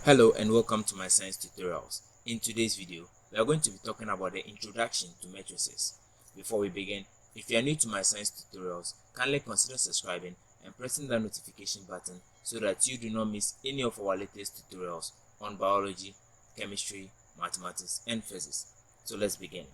Hello and welcome to MyScience Tutorials. In today's video, we are going to be talking about the introduction to matrices. Before we begin, if you are new to MyScience Tutorials, kindly consider subscribing and pressing the notification button so that you do not miss any of our latest tutorials on biology, chemistry, mathematics, and physics. So let's begin.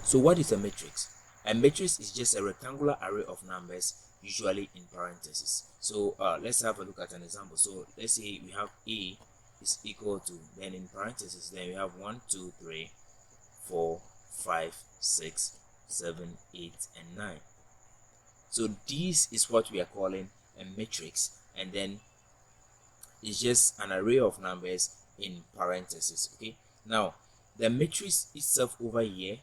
So what is a matrix? A matrix is just a rectangular array of numbers, usually in parentheses. So let's have a look at an example. So let's say we have A is equal to, then in parentheses, then we have 1, 2, 3, 4, 5, 6, 7, 8, and 9. So this is what we are calling a matrix, and then it's just an array of numbers in parentheses. Okay, now the matrix itself over here,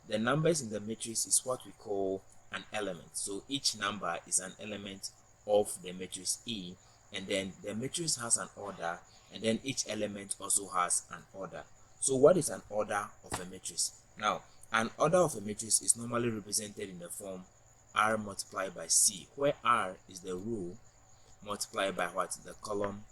the numbers in the matrix is what we call an element. So each number is an element of the matrix E, and then the matrix has an order, and then each element also has an order. So what is an order of a matrix? Now, an order of a matrix is normally represented in the form R multiplied by C, where R is the row multiplied by what? The column,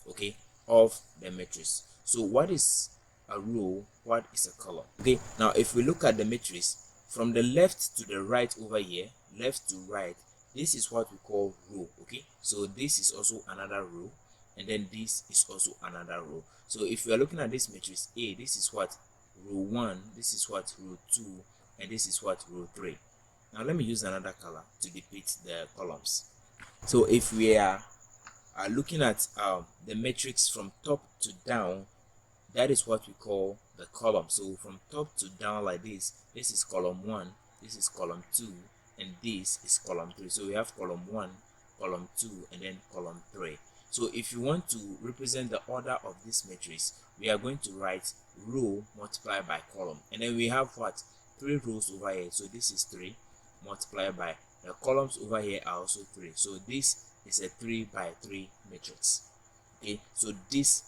okay, of the matrix. So what is a row? What is a column? Okay, now if we look at the matrix from the left to the right over here, left to right, this is what we call row. Okay, so this is also another row, and then this is also another row. So if we are looking at this matrix A, this is what? Row 1, this is what? Row 2, and this is what? Row 3. Now let me use another color to depict the columns. So if we are looking at the matrix from top to down, that is what we call the column. So from top to down like this is column 1, this is column 2, and this is column 3. So we have column 1, column 2, and then column 3. So if you want to represent the order of this matrix, we are going to write row multiplied by column, and then we have what? 3 rows over here. So this is 3 multiplied by the columns over here are also 3. So this is a 3 by 3 matrix. Okay, so this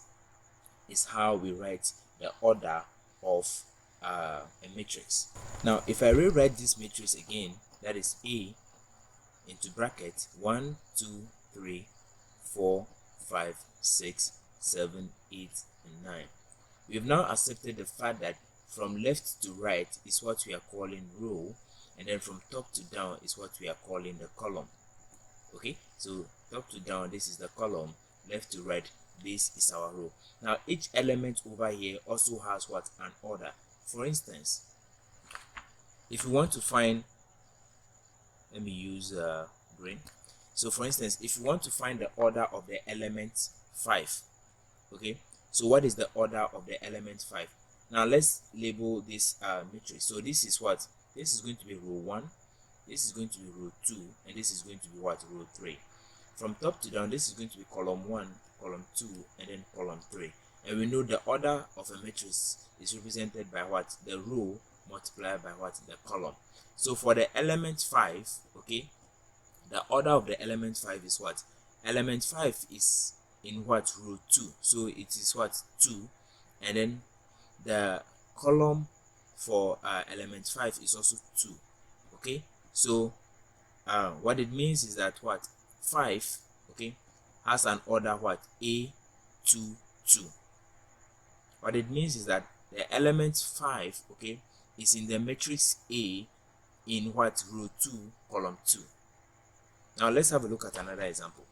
is how we write the order of a matrix. Now if I rewrite this matrix again, that is A into bracket 1, 2, 3, 4, 5, 6, 7, 8, and 9. We've now accepted the fact that from left to right is what we are calling row, and then from top to down is what we are calling the column. Okay, so top to down, this is the column, left to right, this is our row. Now each element over here also has what? An order. For instance, if you want to find, let me use green. So for instance, if you want to find the order of the element 5, okay, so what is the order of the element 5? Now let's label this matrix. So this is what? This is going to be row 1, this is going to be row 2, and this is going to be what? Row 3. From top to down, this is going to be column 1, column 2, and then column 3. And we know the order of a matrix is represented by what? The row multiplied by what? The column. So for the element 5, okay, the order of the element 5 is what? Element 5 is in what? Row 2. So it is what? 2. And then the column for element 5 is also 2. Okay, so what it means is that what? 5, okay, has an order what? A, 2, 2. What it means is that the element 5, okay, is in the matrix A in what? Row 2, column 2. Now let's have a look at another example.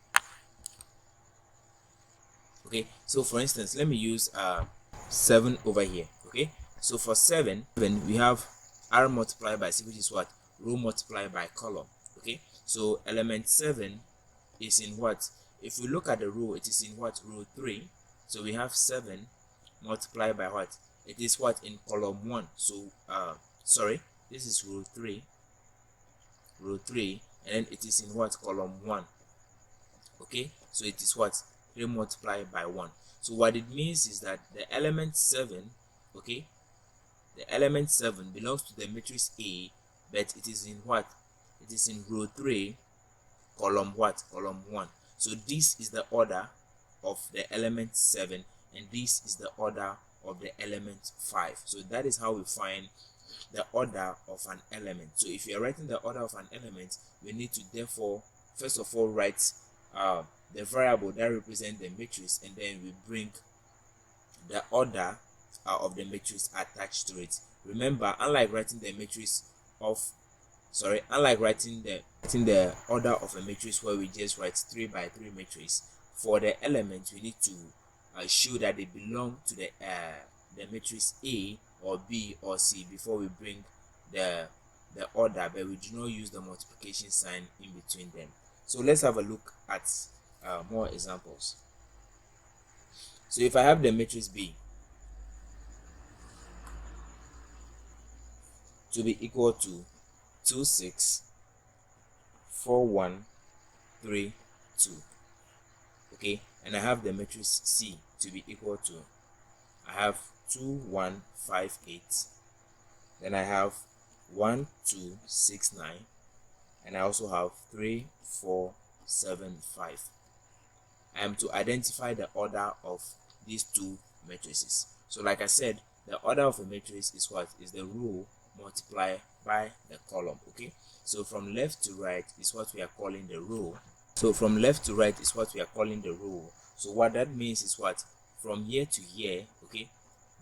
Okay, so for instance, let me use 7 over here. Okay, so for 7 we have R multiplied by C, which is what? Row multiplied by column. Okay, so element 7 is in what? If we look at the row, it is in what? Row 3. So we have 7 multiplied by what? It is what? In column 1. So sorry, this is row 3, and then it is in what? Column 1. Okay, so it is what? 3 multiplied by 1. So what it means is that the element 7, okay, the element 7 belongs to the matrix A, but it is in what? It is in row 3, column what? Column 1. So this is the order of the element 7, and this is the order of the element 5. So that is how we find the order of an element. So if you are writing the order of an element, we need to therefore first of all write the variable that represents the matrix, and then we bring the order of the matrix attached to it. Remember, unlike writing the order of a matrix where we just write 3 by 3 matrix, for the elements we need to show that they belong to the matrix A or B or C before we bring the order, but we do not use the multiplication sign in between them. So let's have a look at more examples. So if I have the matrix B to be equal to 2 6 4 1 3 2, okay, and I have the matrix C to be equal to, I have 2 1 5 8, then I have 1 2 6 9, and I also have 3 4 7 5. I am to identify the order of these two matrices. So like I said, the order of a matrix is what? Is the row multiplied by the column. Okay, so from left to right is what we are calling the row. So what that means is what? From here to here, okay,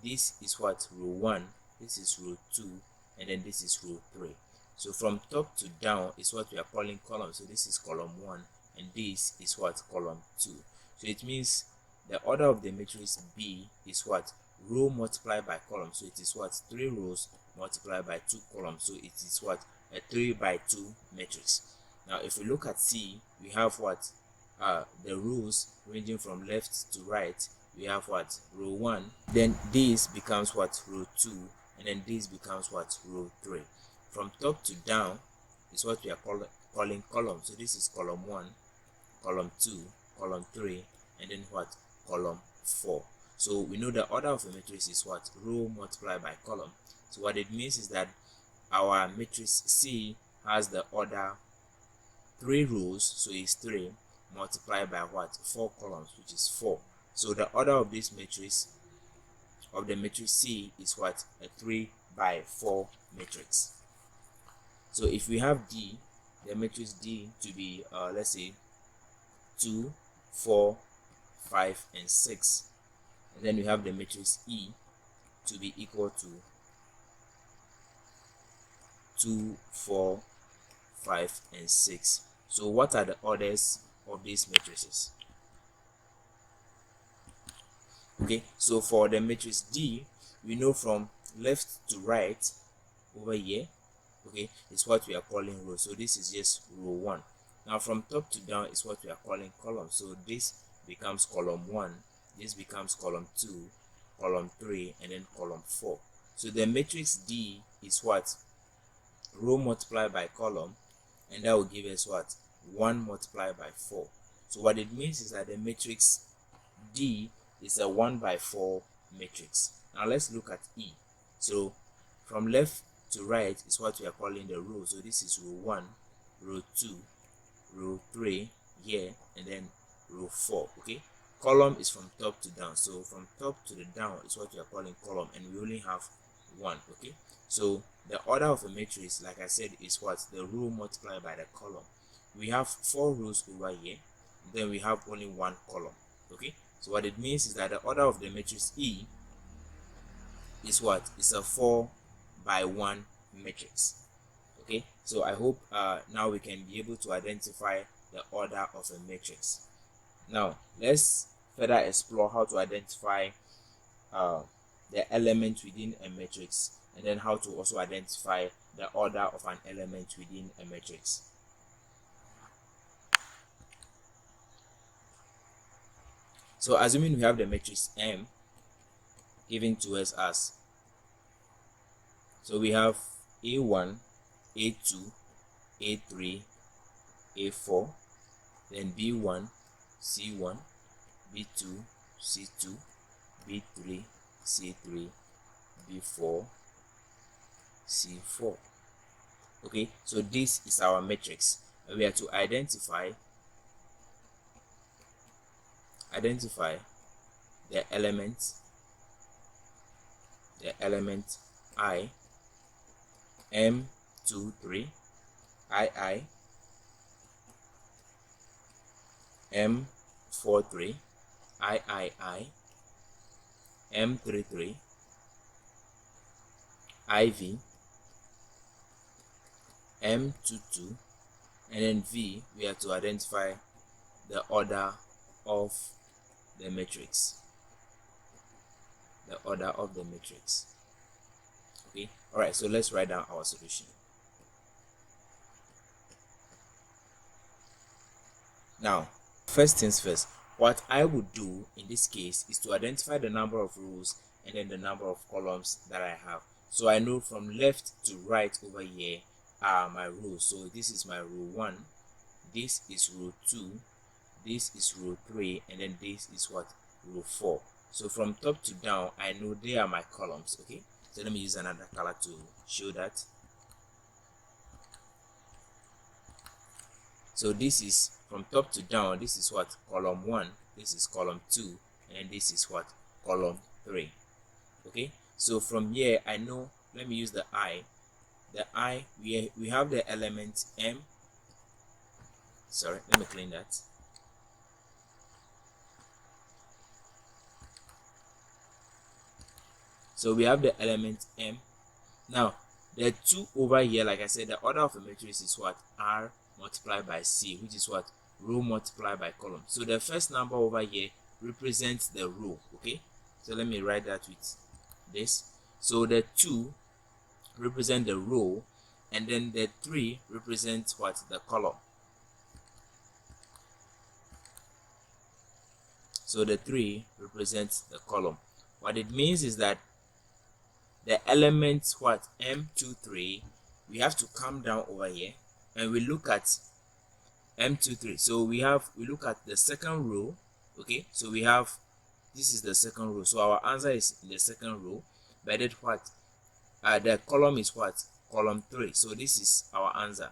this is what? Row 1, this is row 2, and then this is row 3. So from top to down is what we are calling column. So this is column 1, and this is what? Column 2. So it means the order of the matrix B is what? Row multiplied by column. So it is what? 3 rows multiplied by 2 columns. So it is what? A 3 by 2 matrix. Now if we look at C, we have what? The rows ranging from left to right. We have what? Row 1, then this becomes what? Row 2, and then this becomes what? Row 3. From top to down is what we are calling column. So this is column 1, column 2, column 3, and then what? Column 4. So we know the order of a matrix is what? Row multiplied by column. So what it means is that our matrix C has the order 3 rows, so it's 3 multiplied by what? 4 columns, which is 4. So the order of this matrix, of the matrix C, is what? A 3 by 4 matrix. So if we have D, the matrix D to be let's say 2 4 5 and 6, and then we have the matrix E to be equal to 2 4 5 and 6. So what are the orders of these matrices? Okay, so for the matrix D, we know from left to right over here, okay, is what we are calling row. So this is just row 1. Now from top to down is what we are calling column. So this becomes column 1, this becomes column 2, column 3, and then column 4. So the matrix D is what? Row multiplied by column, and that will give us what? 1 multiplied by 4. So what it means is that the matrix D is a 1 by 4 matrix. Now let's look at E. So from left to right is what we are calling the row. So this is row 1, row 2, row 3 here, and then row 4. Okay, column is from top to down. So from top to the down is what we are calling column, and we only have 1. Okay, so the order of a matrix, like I said, is what? The row multiplied by the column. We have 4 rows over here, then we have only 1 column. Okay, so what it means is that the order of the matrix E is what? It's a 4 by 1 matrix. Okay, so I hope now we can be able to identify the order of a matrix. Now let's further explore how to identify the element within a matrix, and then how to also identify the order of an element within a matrix. So assuming we have the matrix M given to us as, so we have A1, A2, A3, A4, then B1, C1, B2, C2, B3, C3, B4, C4. Okay, so this is our matrix. We are to identify the element I, M23, II, M23, M43, III, M33, IV, M22, and then V, we have to identify the order of the matrix. The order of the matrix. Okay, alright, so let's write down our solution. Now, first things first, what I would do in this case is to identify the number of rows and then the number of columns that I have. So I know from left to right over here are my rows. So this is my row 1, this is row 2, this is row 3, and then this is what? Row 4. So from top to down, I know they are my columns. Okay, so let me use another color to show that. So this is from top to down, this is what? Column 1, this is column 2, and this is what? Column 3. Okay, so from here I know, let me use the I. The I, we have the element M. Sorry, let me clean that. So we have the element M. Now the 2 over here, like I said, the order of a matrix is what? R multiplied by C, which is what? Row multiplied by column. So the first number over here represents the row. Okay, so let me write that with this. So the 2 represent the row, and then the 3 represents what? The column. So the 3 represents the column. What it means is that the element what? M23, we have to come down over here and we look at M23. So we look at the second row. Okay, so we have, this is the second row, so our answer is in the second row. But that what? The column is what? Column 3. So this is our answer.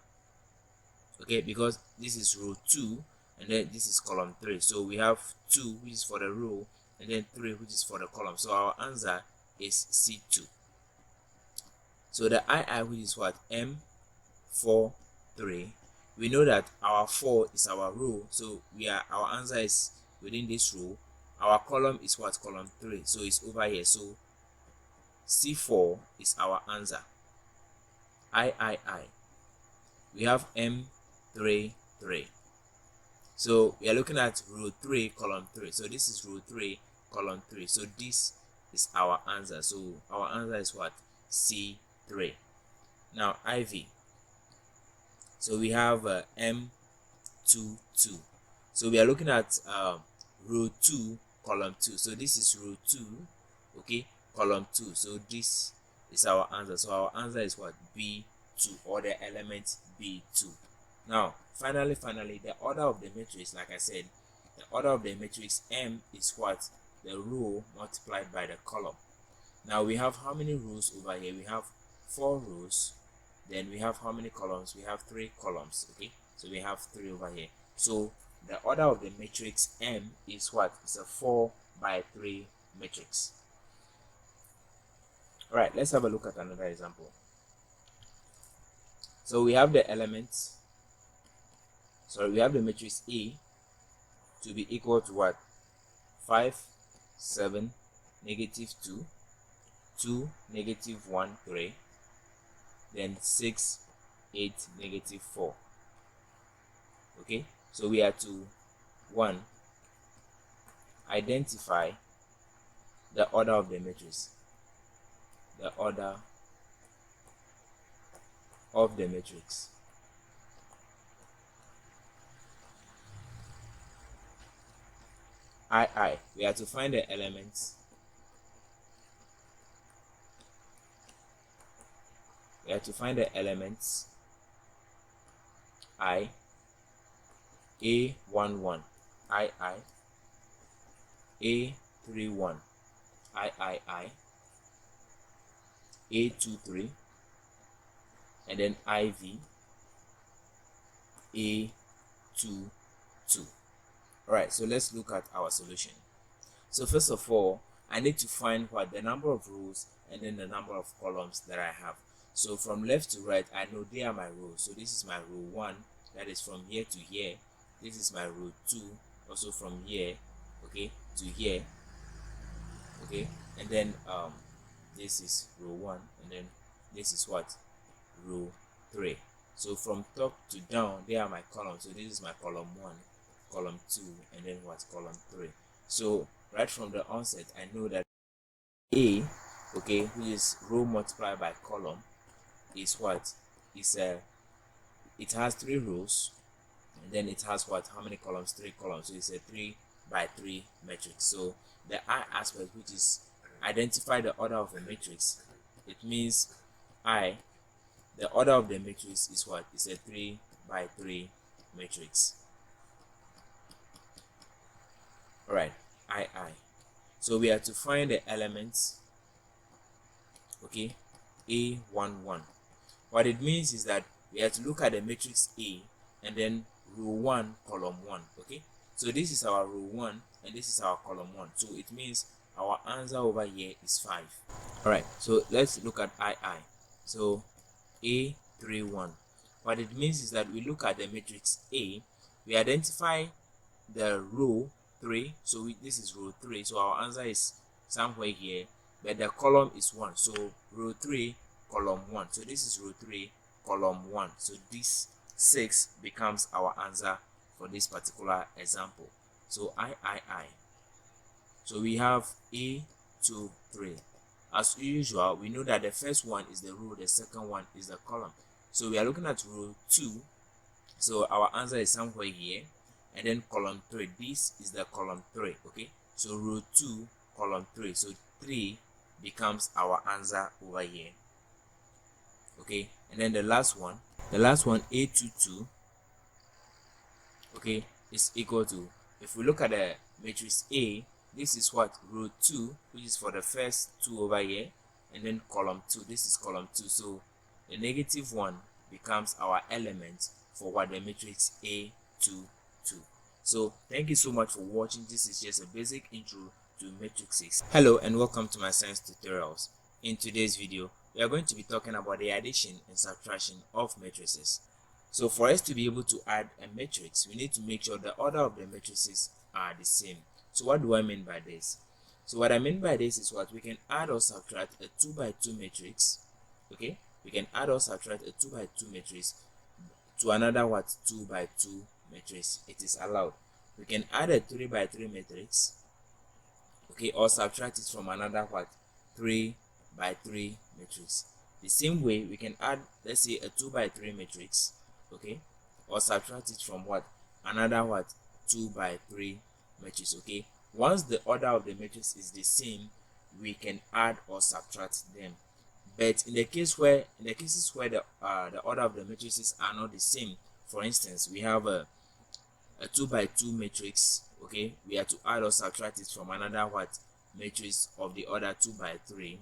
Okay, because this is row 2 and then this is column 3. So we have 2, which is for the row, and then 3, which is for the column. So our answer is C2. So the II, which is what? M43. We know that our 4 is our row, so our answer is within this row. Our column is what? Column 3, so it's over here. So C4 is our answer. III. We have M33. So we are looking at row 3, column 3. So this is row 3, column 3. So this is our answer. So our answer is what? C3. Now IV. So we have M22. So we are looking at row 2, column 2. So this is row 2, okay, column 2. So this is our answer. So our answer is what? B2, or the element B2. Now finally, the order of the matrix, like I said, the order of the matrix M is what? The row multiplied by the column. Now we have how many rows over here? We have 4 rows. Then we have how many columns? We have 3 columns. Okay, so we have 3 over here. So the order of the matrix M is what? It's a 4 by 3 matrix. All right, let's have a look at another example. So we have the elements. So we have the matrix A to be equal to what? 5, 7, negative 2, 2, negative 1, 3, then 6, 8, negative 4. Okay, so we are to 1, identify the order of the matrix. The order of the matrix. II, we have to find the elements. We have to find the elements I, A11, II, A31, A23, and then IV, A22. Alright, so let's look at our solution. So first of all, I need to find what? The number of rows and then the number of columns that I have. So from left to right, I know they are my rows. So this is my row 1, that is from here to here. This is my row 2, also from here, okay, to here, okay, and then this is row 1, and then this is what, row 3. So from top to down, they are my columns. So this is my column 1, column 2, and then what, column 3. So right from the onset, I know that A, okay, which is row multiplied by column, is what, is it has 3 rows, and then it has what, how many columns? 3 columns. So it's a 3 by 3 matrix. So the I aspect, which is identify the order of a matrix, it means the order of the matrix is what, is a 3 by 3 matrix. All right, I. So we have to find the elements, okay, A11. What it means is that we have to look at the matrix A and then row 1, column 1, okay. So this is our row 1 and this is our column 1. So it means our answer over here is 5. All right, so let's look at II. So A31. What it means is that we look at the matrix A, we identify the row 3, so this is row 3, so our answer is somewhere here, but the column is 1, so row 3, column 1. So this is row 3, column 1. So this 6 becomes our answer for this particular example. So I. So we have A, 2, 3. As usual, we know that the first one is the row, the second one is the column. So we are looking at row 2, so our answer is somewhere here, and then column 3, this is the column 3, okay. So row 2, column 3, so 3 becomes our answer over here, okay. And then the last one A22, okay, is equal to, if we look at the matrix A, this is what, row 2, which is for the first 2 over here, and then column 2, this is column 2, so the negative 1 becomes our element for what, the matrix A22. So thank you so much for watching. This is just a basic intro to matrices. Hello and welcome to my science tutorials. In today's video, we are going to be talking about the addition and subtraction of matrices. So for us to be able to add a matrix, we need to make sure the order of the matrices are the same. So what do I mean by this? So what I mean by this is what, we can add or subtract a 2 by 2 matrix, okay. We can add or subtract a 2 by 2 matrix to another what, 2 by 2 matrix. It is allowed. We can add a 3 by 3 matrix, okay, or subtract it from another what, 3 by 3 matrix. The same way we can add, let's say, a 2 by 3 matrix, okay, or subtract it from what, another what, 2 by 3 matrix, okay. Once the order of the matrix is the same, we can add or subtract them. But in the cases where the order of the matrices are not the same, for instance, we have a 2 by 2 matrix, okay, we have to add or subtract it from another what, matrix of the order 2 by 3.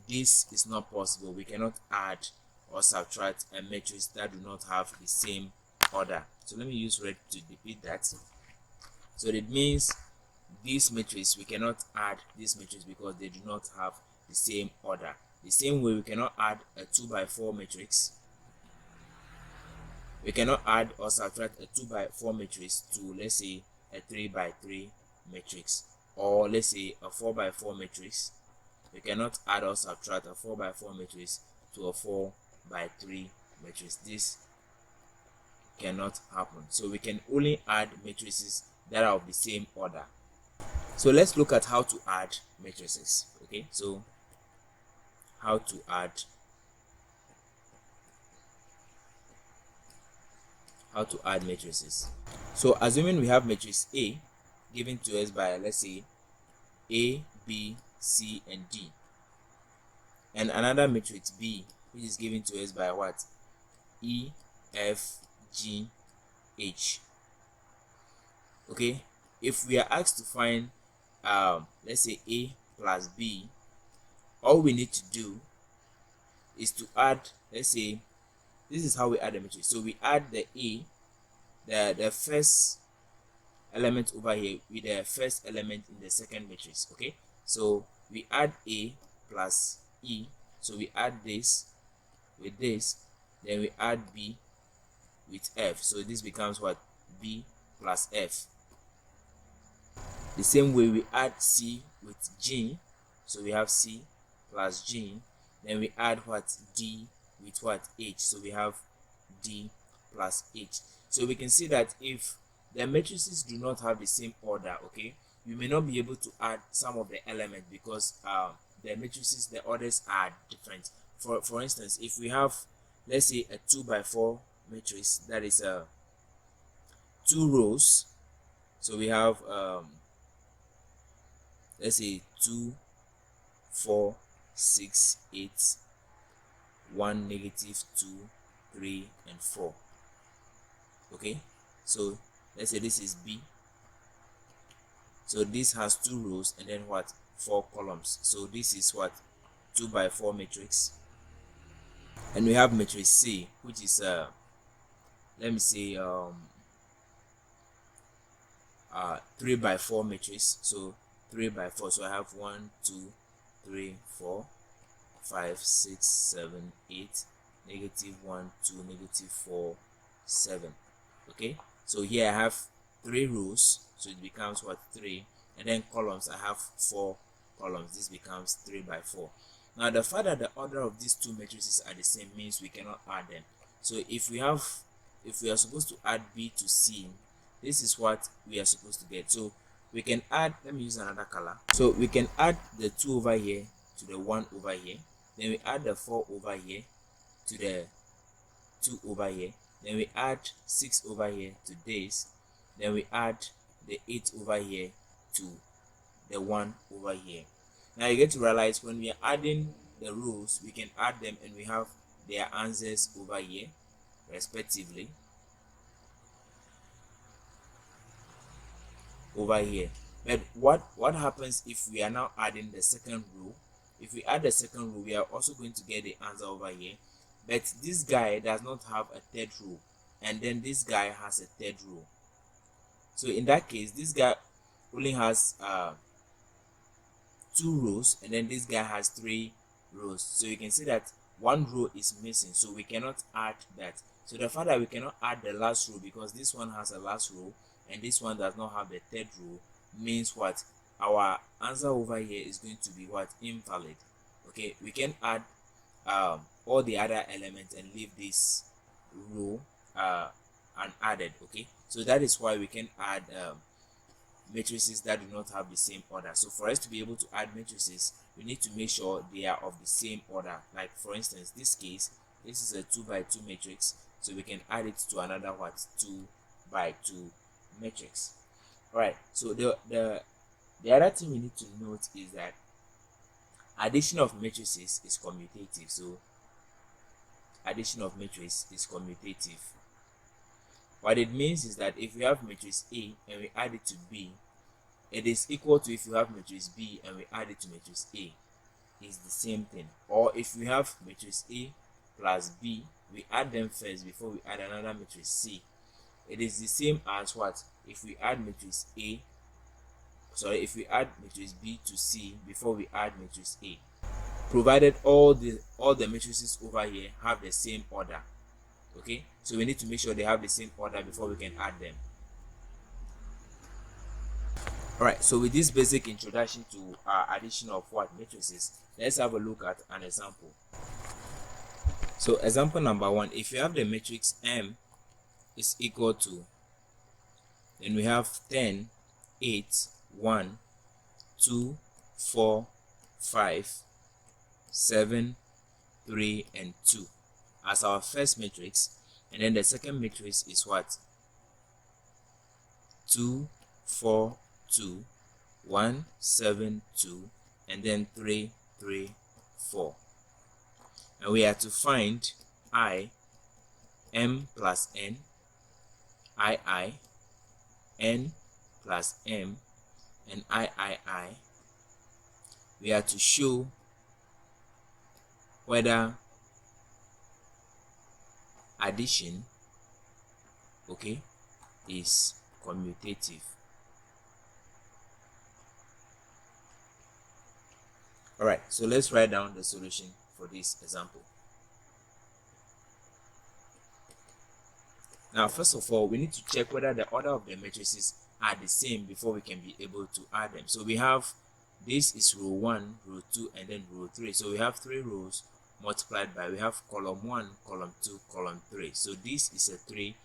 This is not possible. We cannot add or subtract a matrix that do not have the same order. So let me use red to depict that. So it means this matrix, we cannot add this matrix because they do not have the same order. The same way we cannot add a 2 by 4 matrix. We cannot add or subtract a 2 by 4 matrix to, let's say, a 3 by 3 matrix, or let's say a 4 by 4 matrix. We cannot add or subtract a 4 by 4 matrix to a 4 by 3 matrix. This cannot happen. So we can only add matrices that are of the same order. So let's look at how to add matrices, okay. So how to add matrices. So assuming we have matrix A given to us by, let's say, A, B, C, and D, and another matrix B which is given to us by what, E, F, G, H, okay. If we are asked to find let's say A plus B, all we need to do is to add, let's say, this is how we add the matrix. So we add the A, the first element over here with the first element in the second matrix, okay. So we add A plus E, so we add this with this, then we add B with F, so this becomes what, B plus F, The same way we add C with G, so we have C plus G. Then we add what? D with what? H, so we have D plus H. So we can see that if the matrices do not have the same order, okay, you may not be able to add some of the elements because the matrices, the orders are different. For instance, if we have, let's say, a 2 by 4 matrix, that is 2 rows, so we have let's say 2, 4, 6, 8, 1, negative 2, 3, and 4. Okay, so let's say this is B. So this has 2 rows and then what? 4 columns. So this is what? 2 by 4 matrix. And we have matrix C, which is let me say 3 by 4 matrix. So 3 by 4. So I have 1, 2, 3, 4, 5, 6, 7, 8, negative 1, 2, negative 4, 7. Okay, so here I have 3 rows, so it becomes what? 3, and then columns, I have 4 columns. This becomes 3 by 4. Now the fact that the order of these two matrices are the same means we cannot add them. So if we are supposed to add B to C, this is what we are supposed to get. So we can add, let me use another color. So we can add the 2 over here to the 1 over here, then we add the 4 over here to the 2 over here, then we add 6 over here to this, then we add the 8 over here to the 1 over here. Now you get to realize when we are adding the rows, we can add them and we have their answers over here respectively over here. But what happens if we are now adding the second row? If we add the second row, we are also going to get the answer over here, but this guy does not have a third row, and then this guy has a third row. So in that case, this guy only has 2 rows, and then this guy has 3 rows. So you can see that 1 row is missing, so we cannot add that. So the fact that we cannot add the last row because this one has a last row and this one does not have the third row means what? Our answer over here is going to be what? Invalid. Okay, we can add all the other elements and leave this row unadded. Okay, so that is why we can add matrices that do not have the same order. So for us to be able to add matrices, we need to make sure they are of the same order. Like for instance, this case, this is a 2 by 2 matrix, so we can add it to another what? 2 by 2 matrix. All right, so the other thing we need to note is that addition of matrices is commutative. So addition of matrix is commutative. What it means is that if we have matrix A and we add it to B, it is equal to if you have matrix B and we add it to matrix A. It's the same thing. Or if we have matrix A plus B, we add them first before we add another matrix C. It is the same as what? If we add matrix A, if we add matrix B to C before we add matrix A, provided all the matrices over here have the same order. Okay, so we need to make sure they have the same order before we can add them. All right, so with this basic introduction to addition of what? Matrices, let's have a look at an example. So example number 1, if you have the matrix M is equal to, then we have 10, 8, 1, 2, 4, 5, 7, 3, and 2 as our first matrix, and then the second matrix is what? 2, 4, 2, 1, 7, 2, and then 3, 3, 4. And we have to find I, M plus N, I, N plus M, and I. We have to show whether addition, okay, is commutative. All right, so let's write down the solution for this example. Now, first of all, we need to check whether the order of the matrices are the same before we can be able to add them. So we have, this is row 1, row 2, and then row 3. So we have 3 rows multiplied by, we have column 1, column 2, column 3. So this is a 3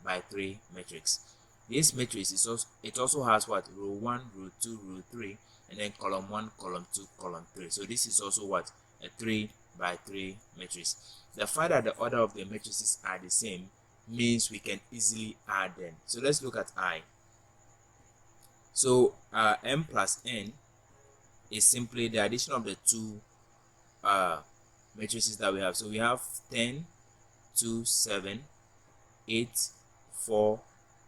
by 3 matrix. This matrix is also, it also has what, row 1, row 2, row 3, and then column 1, column 2, column 3. So this is also what, a 3 by 3 matrix. The fact that the order of the matrices are the same means we can easily add them. So let's look at I. So m plus n is simply the addition of the two matrices that we have. So we have 10, 2, 7, 8, 4,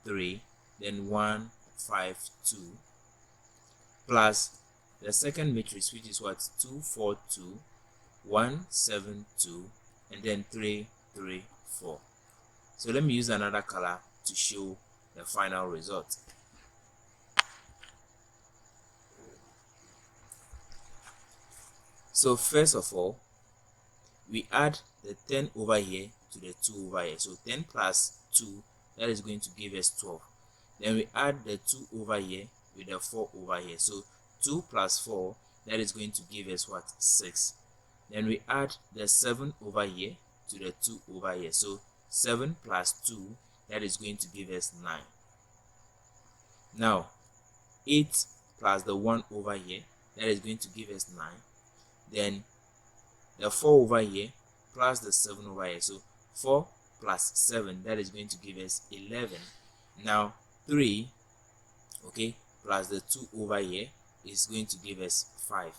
3, then 1, 5, 2, plus the second matrix, which is what, 2, 4, 2, 1, 7, 2, and then 3, 3, 4. So let me use another color to show the final result. So first of all, we add the 10 over here to the 2 over here. So 10 plus 2, that is going to give us 12. Then we add the 2 over here with the 4 over here. So 2 plus 4, that is going to give us what, 6. Then we add the 7 over here to the 2 over here. So 7 plus 2, that is going to give us 9. Now 8 plus the 1 over here, that is going to give us 9. Then the 4 over here plus the 7 over here. So 4 plus 7, that is going to give us 11. Now 3, okay, plus the 2 over here is going to give us 5.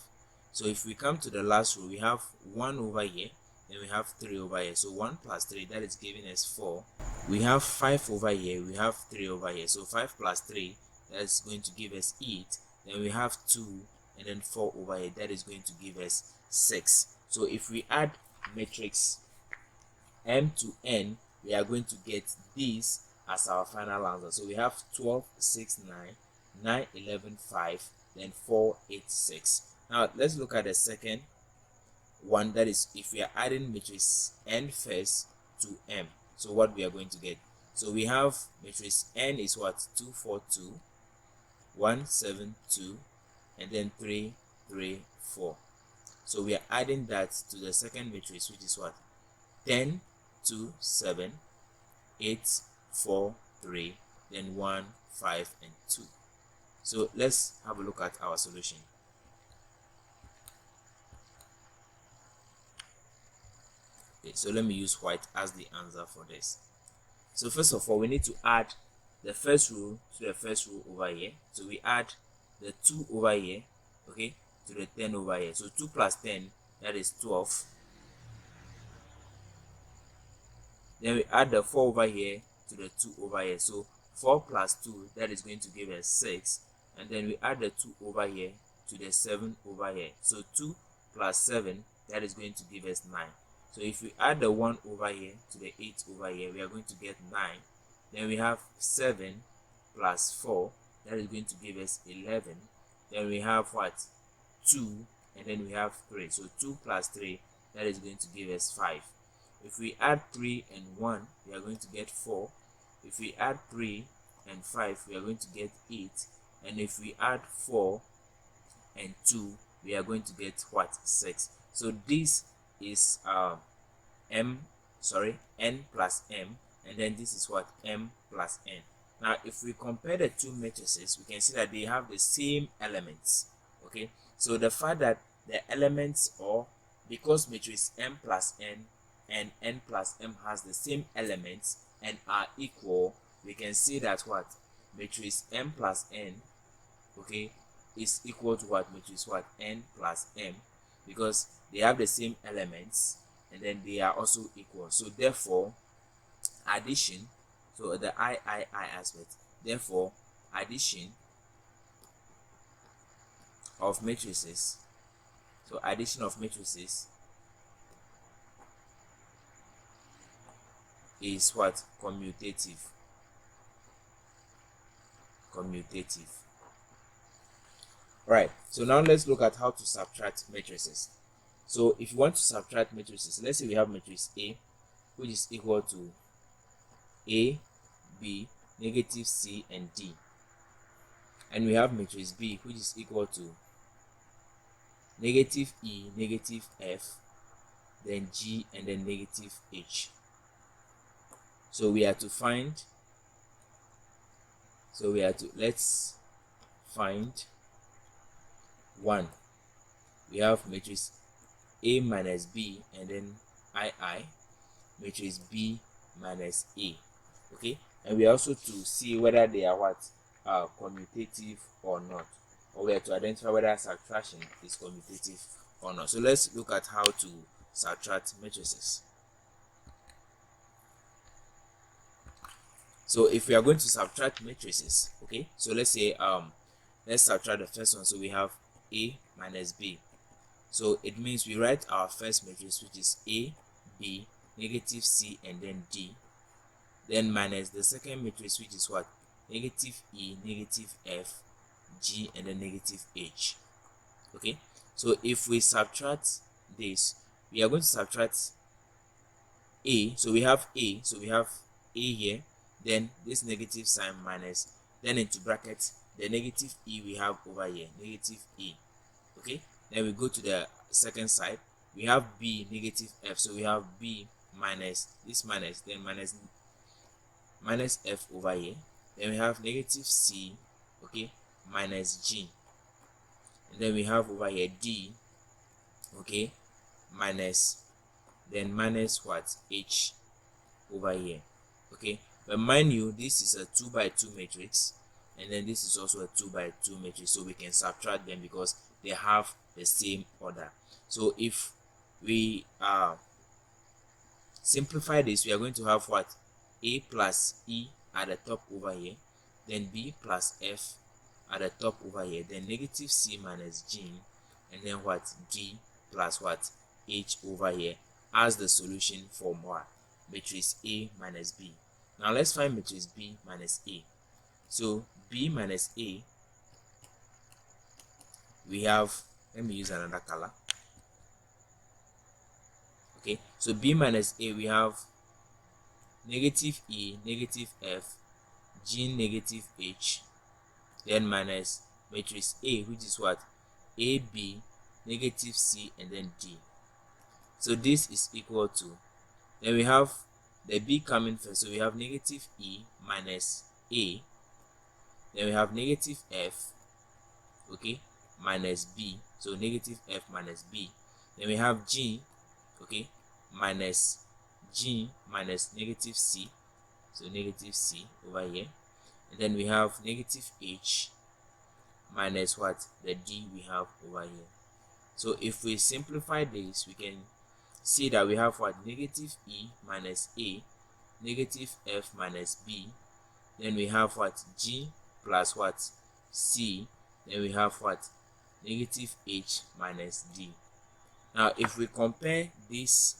So if we come to the last row, we have 1 over here, then we have 3 over here. So 1 plus 3, that is giving us 4. We have 5 over here, we have 3 over here. So 5 plus 3, that is going to give us 8. Then we have 2 and then 4 over here, that is going to give us 6. So if we add matrix m to n, we are going to get this as our final answer. So we have 12, 6, 9, 9, 11, 5, then 4, 8, 6. Now let's look at the second one, that is if we are adding matrix n first to m. So what we are going to get, so we have matrix n is what, 2, 4, 2, 1, 7, 2, and then 3, 3, 4. So we are adding that to the second matrix, which is what, 10, 2, 7, 8, 4, 3, then 1, 5, and 2. So let's have a look at our solution. Okay, so let me use white as the answer for this. So first of all, we need to add the first row to the first row over here. So we add the 2 over here, okay, to the 10 over here. So 2 plus 10, that is 12. Then we add the 4 over here to the 2 over here. So 4 plus 2, that is going to give us 6. And then we add the 2 over here to the 7 over here. So 2 plus 7, that is going to give us 9. So if we add the 1 over here to the 8 over here, we are going to get 9. Then we have 7 plus 4, that is going to give us 11. Then we have what, 2, and then we have 3. So 2 plus 3, that is going to give us 5. If we add 3 and 1, we are going to get 4. If we add 3 and 5, we are going to get 8. And if we add 4 and 2, we are going to get what, 6. So this is n plus m, and then this is what, m plus n. Now if we compare the two matrices, we can see that they have the same elements. Okay, so the fact that the elements, or because matrix m plus n and n plus m has the same elements and are equal, we can see that what, matrix m plus n, okay, is equal to what, matrix what, n plus m, because they have the same elements and then they are also equal. So therefore addition, so the I aspect, therefore addition of matrices, so addition of matrices is what, commutative. Right, so now let's look at how to subtract matrices. So if you want to subtract matrices, let's say we have matrix A, which is equal to A, B, negative C, and D. and we have matrix B, which is equal to negative E, negative F, then G, and then negative H. So we are to find, let's find 1. We have matrix A minus B, and then II, matrix B minus A. Okay, and we are also to see whether they are what commutative or not, or we are to identify whether subtraction is commutative or not. So let's look at how to subtract matrices. So if we are going to subtract matrices, okay, so let's say let's subtract the first one. So we have A minus B. So it means we write our first matrix, which is A, B, negative C, and then D, then minus the second matrix, which is what? Negative E, negative F, G, and then negative H. Okay, so if we subtract this, we are going to subtract A. So we have A, A here, then this negative sign minus, then into brackets the negative E we have over here, negative E. Okay, then we go to the second side, we have B, negative F. So we have B minus this minus, then minus F over here, then we have negative C, okay, minus G, and then we have over here D, okay, minus, then minus what? H over here. Okay, but mind you, this is a 2 by 2 matrix, and then this is also a 2 by 2 matrix, so we can subtract them because they have the same order. So if we simplify this, we are going to have what? A plus E at the top over here, then B plus F at the top over here, then negative C minus G, and then what? D plus what? H over here as the solution for what? Matrix A minus B. Now let's find matrix B minus A. So B minus A, we have, let me use another color. Okay, so B minus A, we have negative E, negative F, G, negative H, then minus matrix A, which is what? A, B, negative C, and then D. So this is equal to, then we have the B coming first, so we have negative E minus A, then we have negative F, okay, minus B, so negative F minus B, then we have G, okay, minus G minus negative C, so negative C over here, and then we have negative H minus what? The D we have over here. So if we simplify this, we can see that we have what? Negative E minus A, negative F minus B, then we have what? G plus what? C, then we have what? Negative H minus D. Now if we compare this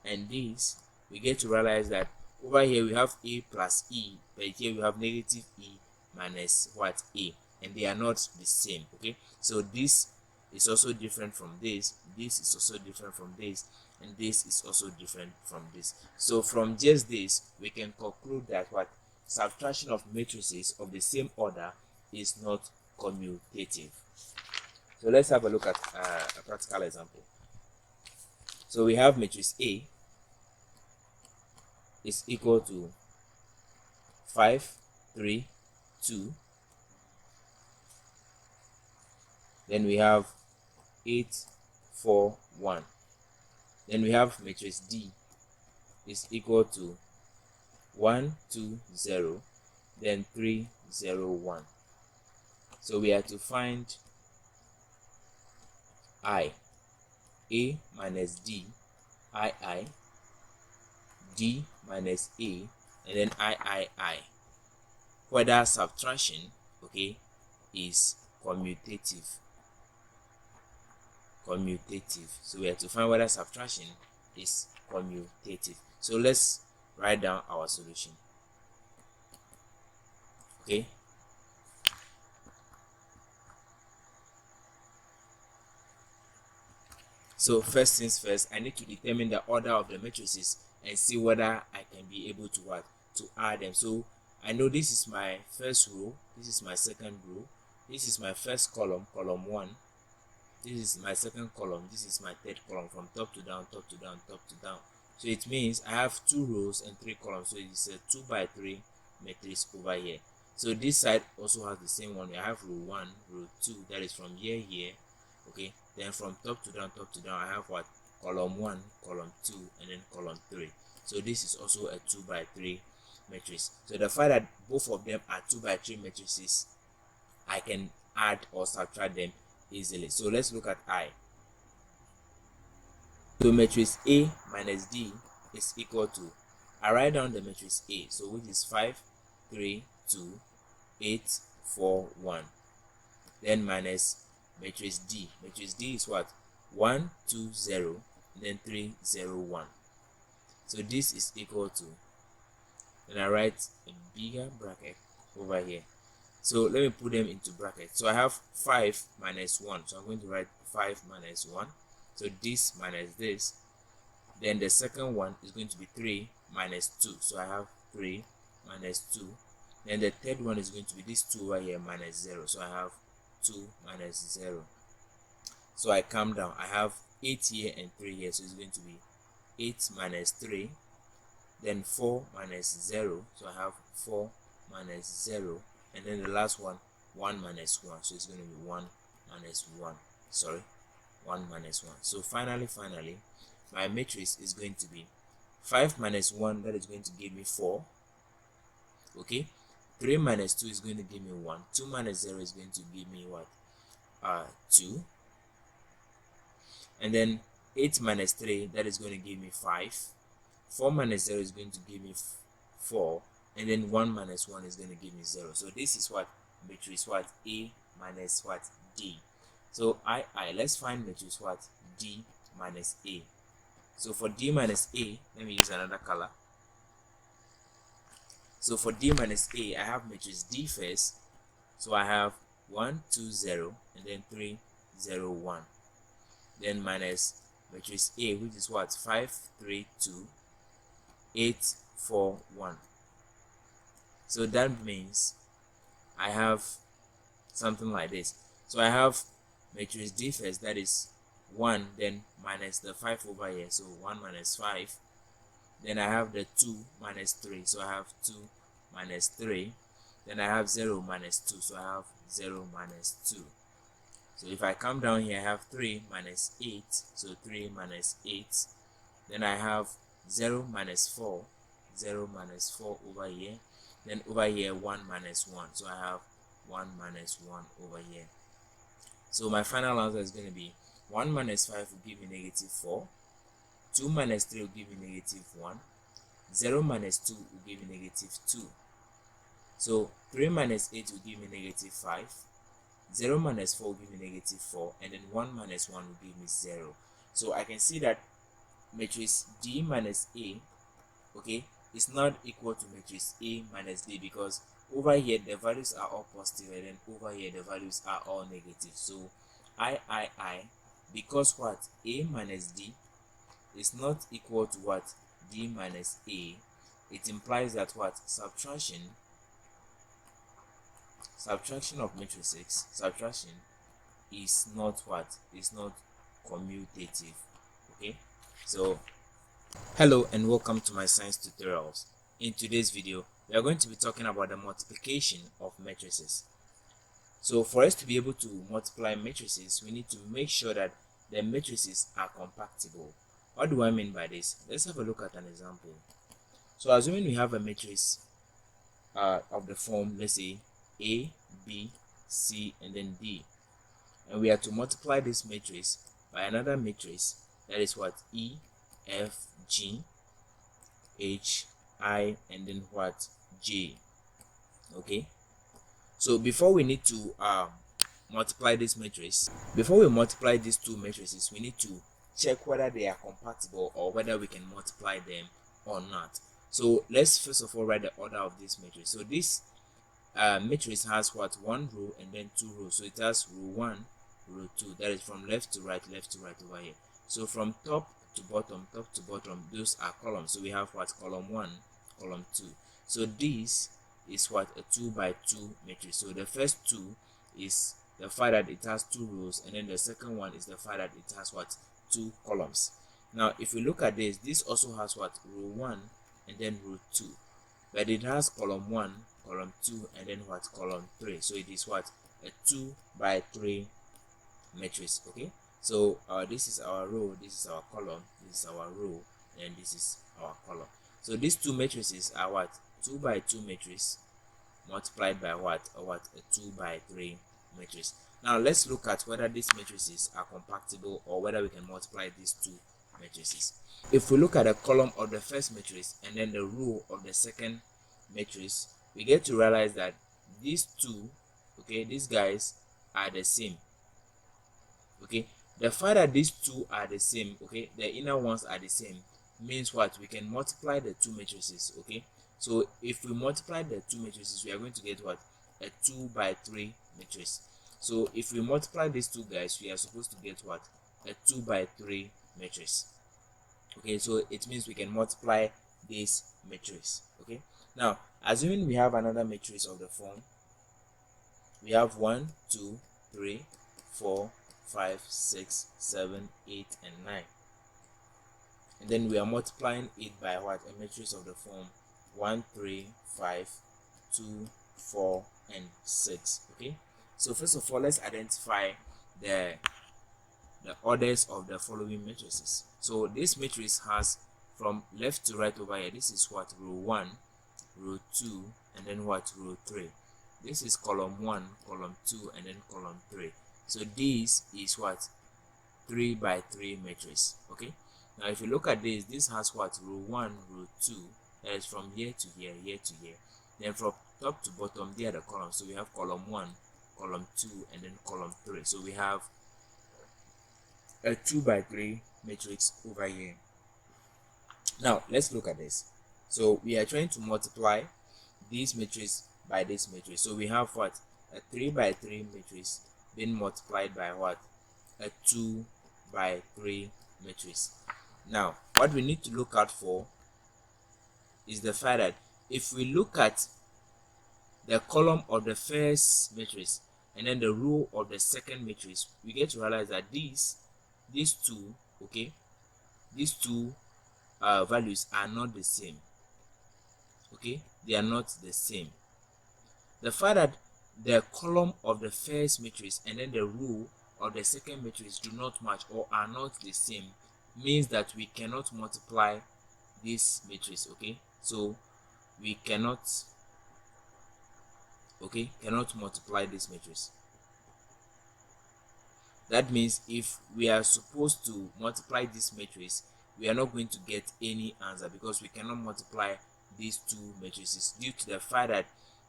and this, we get to realize that over here we have A plus E, but here we have negative E minus what? A, and they are not the same. Okay, so this is also different from this is also different from this, and this is also different from this. So from just this, we can conclude that what? Subtraction of matrices of the same order is not commutative. So let's have a look at a practical example. So we have matrix A is equal to 5, 3, 2. Then we have 8, 4, 1. Then we have matrix D is equal to 1, 2, 0, then 3, 0, 1. So we have to find I, A minus D, II, D minus A, and then III, whether subtraction, okay, is commutative. So we have to find whether subtraction is commutative. So let's write down our solution. Okay, so first things first, I need to determine the order of the matrices and see whether I can be able to what? To add them. So I know this is my first row, this is my second row, this is my first column, column 1. This is my second column, this is my third column, from top to down, top to down, top to down. So it means I have 2 rows and 3 columns, so it's a 2 by 3 matrix over here. So this side also has the same one. I have row 1, row 2, that is from here, okay. Then from top to down, I have what? Column 1, column 2, and then column 3. So this is also a 2 by 3 matrix. So the fact that both of them are 2 by 3 matrices, I can add or subtract them easily. So let's look at I. So matrix A minus D is equal to, I write down the matrix A, so which is 5, 3, 2, 8, 4, 1. Then minus matrix D. Matrix D is what? 1, 2, 0, then 3, 0, 1. So this is equal to, then I write a bigger bracket over here. So let me put them into brackets. So I have 5 minus 1. So I'm going to write 5 minus 1. So this minus this. Then the second one is going to be 3 minus 2. So I have 3 minus 2. Then the third one is going to be this 2 over here minus 0. So I have 2 minus 0. So I come down. I have 8 here and 3 here. So it's going to be 8 minus 3. Then 4 minus 0. So I have 4 minus 0. And then the last one, 1 minus 1. So it's going to be 1 minus 1. Sorry, 1 minus 1. So finally, my matrix is going to be 5 minus 1. That is going to give me 4. Okay. 3 minus 2 is going to give me 1. 2 minus 0 is going to give me what? 2. And then 8 minus 3, that is going to give me 5. 4 minus 0 is going to give me 4. And then 1 minus 1 is going to give me 0. So this is what? Matrix what? A minus what? D. So let's find matrix what? D minus A. So for D minus A, let me use another color. So for D minus A, I have matrix D first. So I have 1, 2, 0, and then 3, 0, 1. Then minus matrix A, which is what? 5, 3, 2, 8, 4, 1. So that means I have something like this. So I have matrix D first, that is 1, then minus the 5 over here, so 1 minus 5. Then I have the 2 minus 3, so I have 2 minus 3. Then I have 0 minus 2, so I have 0 minus 2. So if I come down here, I have 3 minus 8, so 3 minus 8. Then I have 0 minus 4, 0 minus 4 over here. Then over here 1 minus 1, so I have 1 minus 1 over here. So my final answer is going to be 1 minus 5 will give me negative 4, 2 minus 3 will give me negative 1, 0 minus 2 will give me negative 2. So 3 minus 8 will give me negative 5, 0 minus 4 will give me negative 4, and then 1 minus 1 will give me 0. So I can see that matrix D minus A, okay, is not equal to matrix A minus D, because over here the values are all positive and then over here the values are all negative. So because what? A minus D is not equal to what? D minus A. It implies that what? Subtraction of matrices, subtraction is not what? Is not commutative. Okay, so hello and welcome to my science tutorials. In today's video, we are going to be talking about the multiplication of matrices. So for us to be able to multiply matrices, we need to make sure that the matrices are compactable. What do I mean by this? Let's have a look at an example. So assuming we have a matrix of the form, let's say A, B, C, and then D, and we are to multiply this matrix by another matrix, that is what? E, F, G, H, I, and then what? J. Okay, so before we need to multiply this matrix, before we multiply these two matrices, we need to check whether they are compatible or whether we can multiply them or not. So let's first of all write the order of this matrix. So this matrix has what? 1 row and then 2 rows. So it has row 1, row 2, that is from left to right over here. So from top to bottom, those are columns. So we have what? Column 1, column 2. So this is what? A 2 by 2 matrix. So the first 2 is the fact that it has 2 rows, and then the second one is the fact that it has what, 2 columns. Now if we look at this also has what, row 1 and then row 2, but it has column 1, column 2, and then what, column 3. So it is what, a 2 by 3 matrix. Okay, so this is our row, this is our column, this is our row, and this is our column. So these two matrices are what, 2 by 2 matrix multiplied by what, or what, a 2 by 3 matrix. Now let's look at whether these matrices are compatible or whether we can multiply these two matrices. If we look at the column of the first matrix and then the row of the second matrix, we get to realize that these two, okay, these guys are the same. Okay, the fact that these two are the same, okay, the inner ones are the same, means what, we can multiply the two matrices. Okay, so if we multiply the two matrices, we are going to get what, a 2 by 3 matrix. So if we multiply these two guys, we are supposed to get what, a 2 by 3 matrix. Okay, so it means we can multiply this matrix. Okay, now assuming we have another matrix of the form, we have 1 2 3 4 5 6 7 8 and 9, and then we are multiplying it by what, a matrix of the form 1 3 5 2 4 and 6. Okay, so first of all, let's identify the orders of the following matrices. So this matrix has, from left to right over here, this is what, row 1, row 2, and then what, row 3. This is column 1, column 2, and then column 3. So this is what, 3 by 3 matrix. Okay, now if you look at this has what, row 1, row 2, that is from here to here, here to here. Then from top to bottom, they are the columns. So we have column 1, column 2, and then column 3. So we have a 2 by 3 matrix over here. Now let's look at this. So we are trying to multiply this matrix by this matrix. So we have what, a 3 by 3 matrix being multiplied by what, a 2 by 3 matrix. Now what we need to look out for is the fact that if we look at the column of the first matrix and then the row of the second matrix, we get to realize that these two, okay, these two values are not the same. Okay, they are not the same. The fact that the column of the first matrix and then the row of the second matrix do not match or are not the same means that we cannot multiply this matrix. Okay, so we cannot multiply this matrix. That means if we are supposed to multiply this matrix, we are not going to get any answer because we cannot multiply these two matrices due to the fact that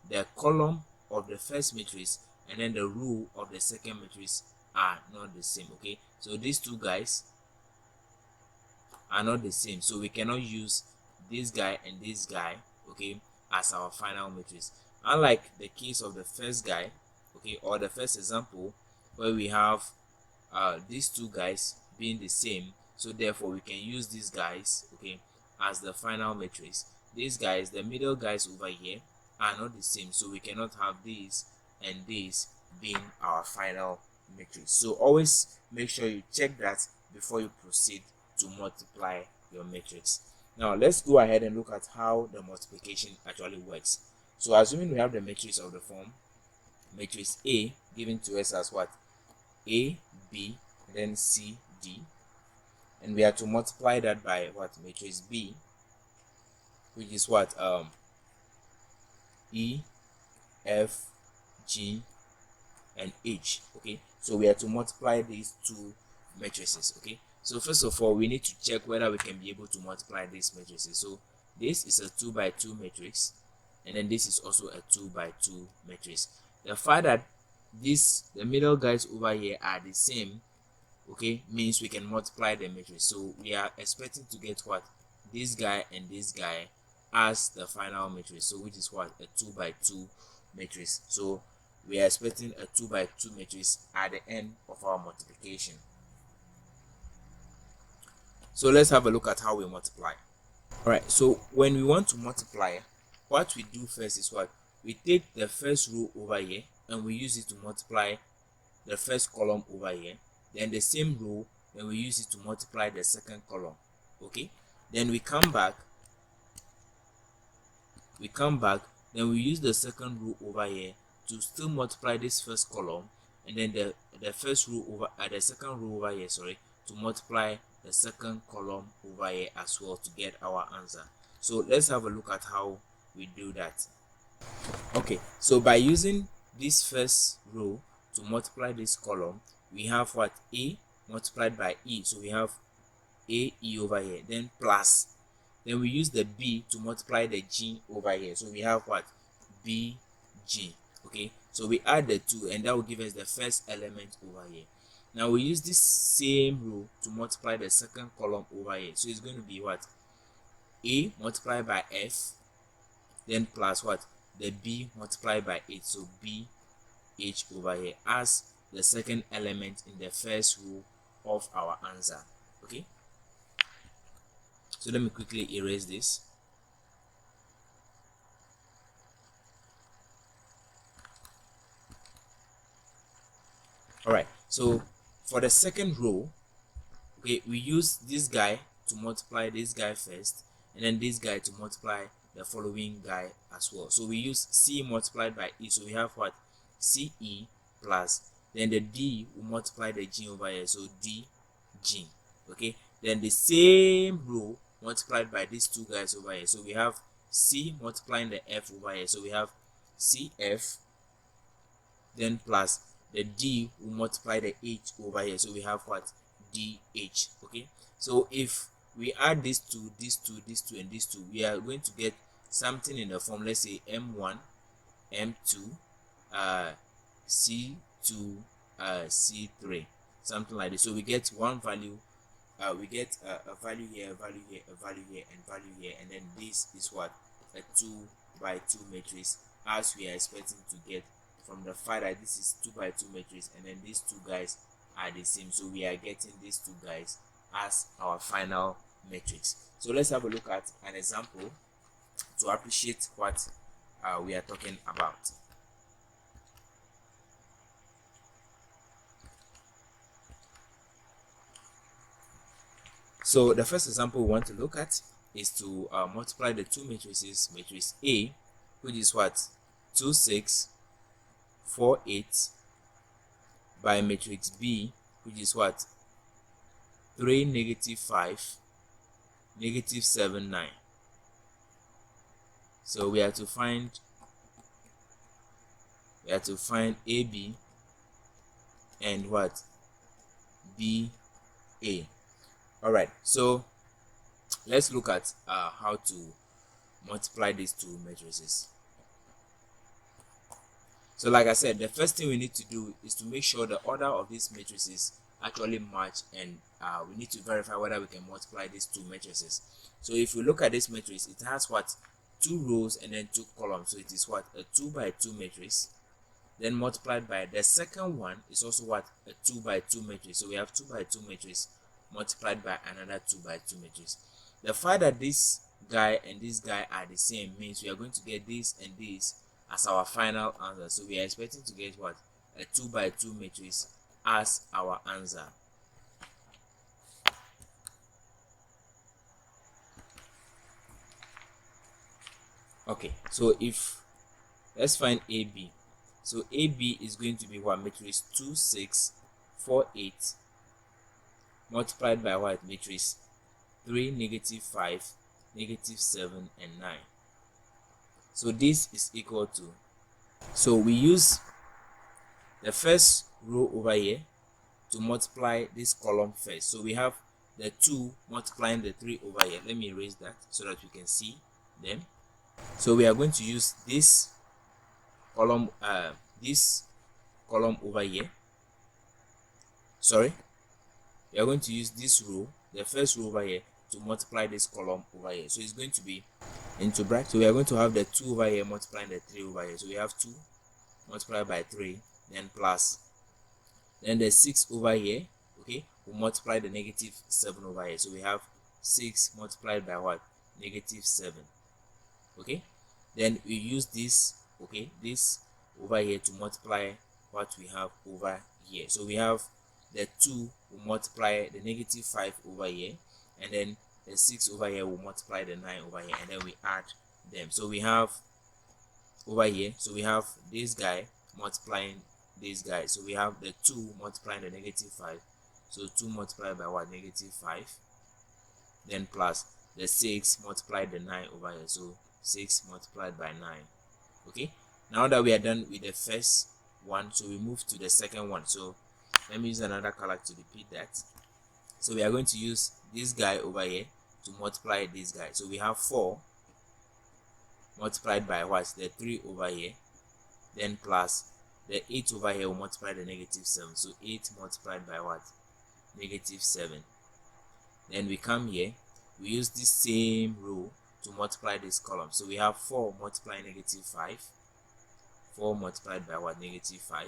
the column of the first matrix and then the row of the second matrix are not the same. Okay, so these two guys are not the same, so we cannot use this guy and this guy, okay, as our final matrix. Unlike the case of the first guy, okay, or the first example where we have these two guys being the same, so therefore we can use these guys, okay, as the final matrix. These guys, the middle guys over here, are not the same, so we cannot have these and these being our final matrix. So always make sure you check that before you proceed to multiply your matrix. Now let's go ahead and look at how the multiplication actually works. So assuming we have the matrix of the form matrix A given to us as what, A, B, then C, D, and we are to multiply that by what, matrix B, which is what, E, F, G, and H. Okay, so we are to multiply these two matrices. Okay, so first of all, we need to check whether we can be able to multiply these matrices. So this is a 2 by 2 matrix, and then this is also a 2 by 2 matrix. The fact that the middle guys over here are the same, okay, means we can multiply the matrix. So we are expecting to get what, this guy and this guy as the final matrix, so which is what, a 2 by 2 matrix. So we are expecting a 2 by 2 matrix at the end of our multiplication. So let's have a look at how we multiply. All right, so when we want to multiply, what we do first is what, we take the first row over here, and we use it to multiply the first column over here. Then the same row, then we use it to multiply the second column. Okay, then we come back, then we use the second row over here to still multiply this first column, and then the first row over the second row over here, sorry, to multiply the second column over here as well to get our answer. So let's have a look at how we do that. Okay, so by using this first row to multiply this column, we have what? A multiplied by E, so we have AE over here, then plus, then we use the B to multiply the G over here, so we have what? BG. Okay, so we add the two and that will give us the first element over here. Now we use this same row to multiply the second column over here, so it's going to be what? A multiplied by F, then plus what? The B multiplied by 8, so BH over here as the second element in the first row of our answer. Okay, so let me quickly erase this. All right, so for the second row, okay, we use this guy to multiply this guy first, and then this guy to multiply the following guy as well. So we use C multiplied by E, so we have what? CE plus, then the D will multiply the G over here, so DG. Okay, then the same row multiplied by these two guys over here, so we have C multiplying the F over here, so we have CF, then plus the D will multiply the H over here, so we have what? DH. Okay, so if we add these two, and these two, we are going to get something in the form, let's say M1, M2, C2, C3, something like this. So we get one value, we get a value here, a value here, a value here, and value here, and then this is what? A 2 by 2 matrix, as we are expecting to get from the fact that this is 2 by 2 matrix, and then these two guys are the same, so we are getting these two guys as our final matrix. So let's have a look at an example to appreciate what we are talking about. So the first example we want to look at is to multiply the two matrices, matrix A, which is what? 2, 6, 4, 8, by matrix B, which is what? 3, -5, -7, 9. So we have to find AB and what? BA. All right, so let's look at how to multiply these two matrices. So like I said, the first thing we need to do is to make sure the order of these matrices actually match, and we need to verify whether we can multiply these two matrices. So if we look at this matrix, it has what? 2 rows and then 2 columns, so it is what? A 2 by 2 matrix, then multiplied by the second one is also what? A 2 by 2 matrix. So we have 2 by 2 matrix multiplied by another 2 by 2 matrix. The fact that this guy and this guy are the same means we are going to get this and this as our final answer. So we are expecting to get what? A 2 by 2 matrix as our answer. Okay, so if let's find AB. So AB is going to be what? Matrix 2, 6, 4, 8 multiplied by what? Matrix 3, -5, -7, and 9. So this is equal to, so we use the first row over here to multiply this column first. So we have the 2 multiplying the 3 over here. Let me erase that so that we can see them. So we are going to use this column over here. Sorry, we are going to use this row, the first row over here, to multiply this column over here. So it's going to be into bracket. So we are going to have the 2 over here multiplying the 3 over here. So we have 2 multiplied by 3, then plus, then the 6 over here, okay, we'll multiply the -7 over here. So we have 6 multiplied by what? -7. Okay, then we use this, okay, this over here to multiply what we have over here. So we have the 2 will multiply the negative 5 over here, and then the 6 over here will multiply the 9 over here, and then we add them. So we have over here, so we have this guy multiplying this guy. So we have the 2 multiplying the negative 5. So 2 multiplied by what? Negative 5. Then plus the 6 multiplied the 9 over here. So 6 multiplied by 9. Okay, now that we are done with the first one, so we move to the second one. So let me use another color to repeat that. So we are going to use this guy over here to multiply this guy. So we have 4 multiplied by what? The 3 over here. Then plus the 8 over here will multiply the negative 7. So 8 multiplied by what? Negative 7. Then we come here, we use this same row to multiply this column. So we have 4 multiplying negative 5. 4 multiplied by what? Negative 5.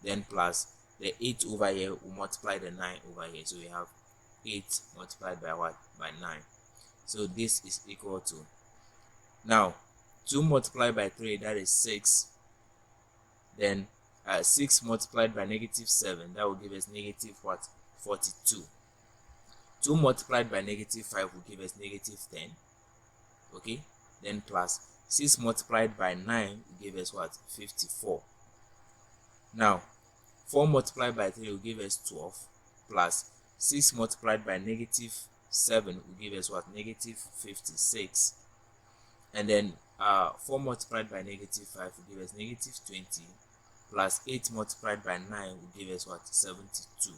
Then plus the 8 over here will multiply the 9 over here. So we have 8 multiplied by what? By 9. So this is equal to, now 2 multiplied by 3, that is 6. Then 6 multiplied by negative 7, that will give us negative what? 42. 2 multiplied by negative 5 will give us negative 10. Okay, then plus 6 multiplied by 9 will give us what? 54. Now 4 multiplied by 3 will give us 12, plus 6 multiplied by negative 7 will give us what? Negative 56. And then 4 multiplied by negative 5 will give us negative 20, plus 8 multiplied by 9 will give us what? 72.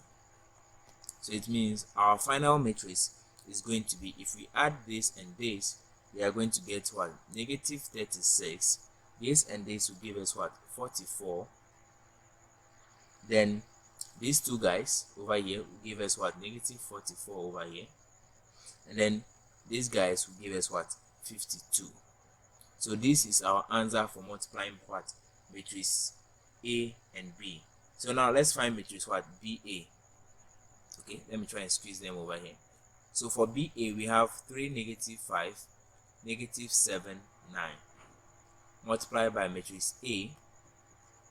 So it means our final matrix is going to be, if we add this and this, we are going to get what? Negative 36. This and this will give us what? 44. Then these two guys over here will give us what? Negative 44 over here. And then these guys will give us what? 52. So this is our answer for multiplying what? Matrix A and B. So now let's find matrix what? BA. Okay, let me try and squeeze them over here. So for BA we have 3, negative 5, negative 7, 9, multiplied by matrix A,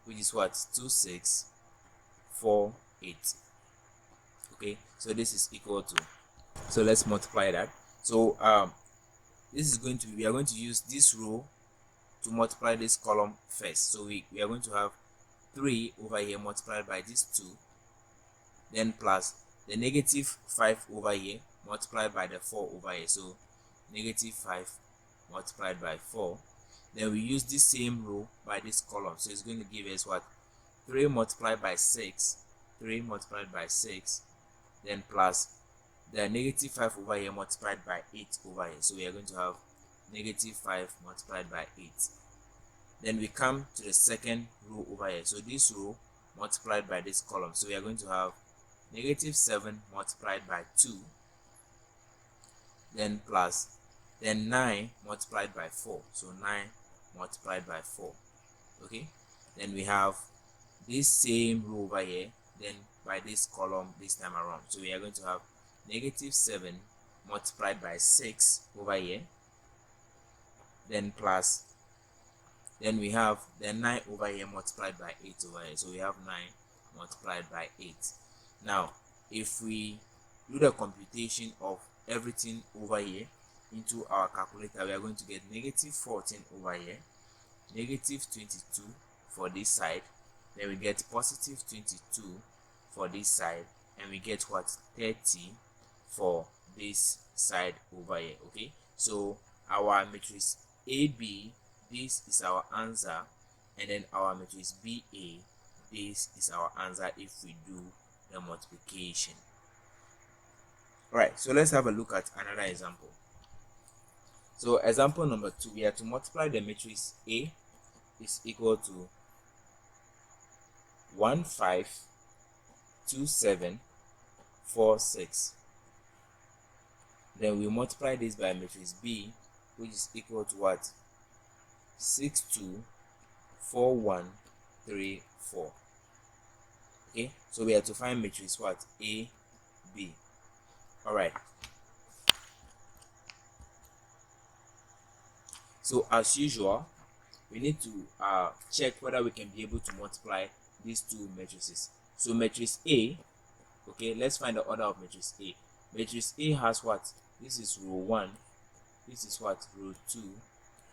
which is what? 2, 6, 4, 8. Okay, so this is equal to, so let's multiply that. So this is going to be, we are going to use this row to multiply this column first. So we are going to have 3 over here multiplied by this 2, then plus the negative 5 over here multiplied by the 4 over here. So negative 5 multiplied by 4. Then we use this same row by this column. So it's going to give us what? 3 multiplied by 6. 3 multiplied by 6. Then plus the negative 5 over here multiplied by 8 over here. So we are going to have negative 5 multiplied by 8. Then we come to the second row over here. So this row multiplied by this column. So we are going to have negative 7 multiplied by 2. Then plus, then 9 multiplied by 4. So 9 multiplied by 4. Okay. Then we have this same row over here. Then by this column this time around. So we are going to have negative 7 multiplied by 6 over here. Then plus, then we have the 9 over here multiplied by 8 over here. So we have 9 multiplied by 8. Now if we do the computation of everything over here into our calculator, we are going to get negative 14 over here, negative 22 for this side, then we get positive 22 for this side, and we get what? 30 for this side over here. Okay, so our matrix AB, this is our answer, and then our matrix BA, this is our answer if we do the multiplication. Alright, so let's have a look at another example. So example number 2, we have to multiply the matrix A is equal to 1, 5, 2, 7, 4, 6. Then we multiply this by matrix B, which is equal to what? 6, 2, 4, 1, 3, 4. Okay, so we have to find matrix what? A, B. Alright, so as usual, we need to check whether we can be able to multiply these two matrices. So matrix A, okay, let's find the order of matrix A. Matrix A has what? This is row 1, this is what? Row 2,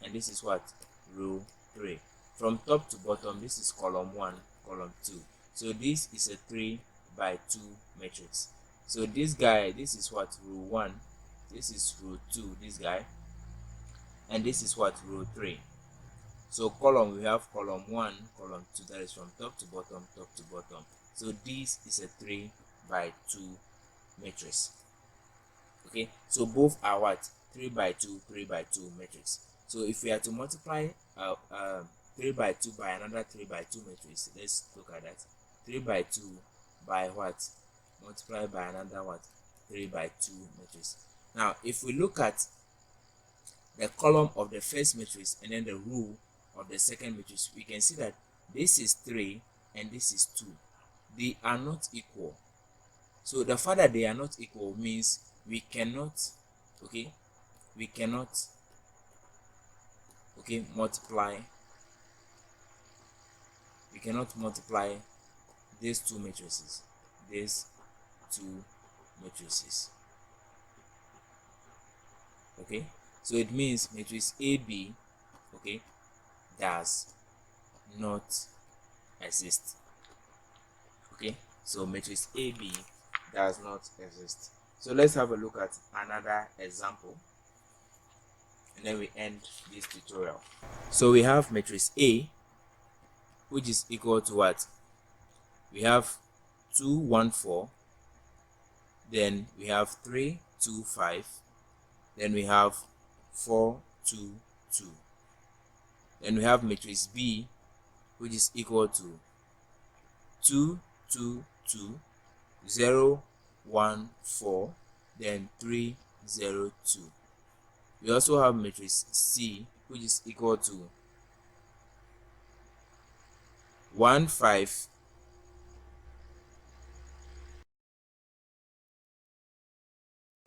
and this is what? Row 3. From top to bottom, this is column 1, column 2. So this is a 3 by 2 matrix. So this guy, this is what? Row 1, this is row 2, this guy, and this is what? Row 3. So column, we have column 1, column 2, that is from top to bottom, top to bottom. So this is a 3 by 2 matrix. Okay, so both are what? 3 by 2, 3 by 2 matrix. So if we are to multiply 3 by 2 by another 3 by 2 matrix, let's look at that. 3 by 2 by what? Multiply by another what? 3 by 2 matrix. Now if we look at the column of the first matrix and then the row of the second matrix, we can see that this is 3 and this is 2. They are not equal. So the fact that they are not equal means we cannot, okay, multiply these two matrices, okay. So it means matrix AB, okay, does not exist. Okay, so matrix AB does not exist. So let's have a look at another example and then we end this tutorial. So we have matrix A, which is equal to what? We have 2, 1, 4, then we have 3, 2, 5, then we have 4, 2, 2. Then we have matrix B, which is equal to 2, 2, 2, 0, 1, 4, then 3, 0, 2. We also have matrix C, which is equal to 1, 5,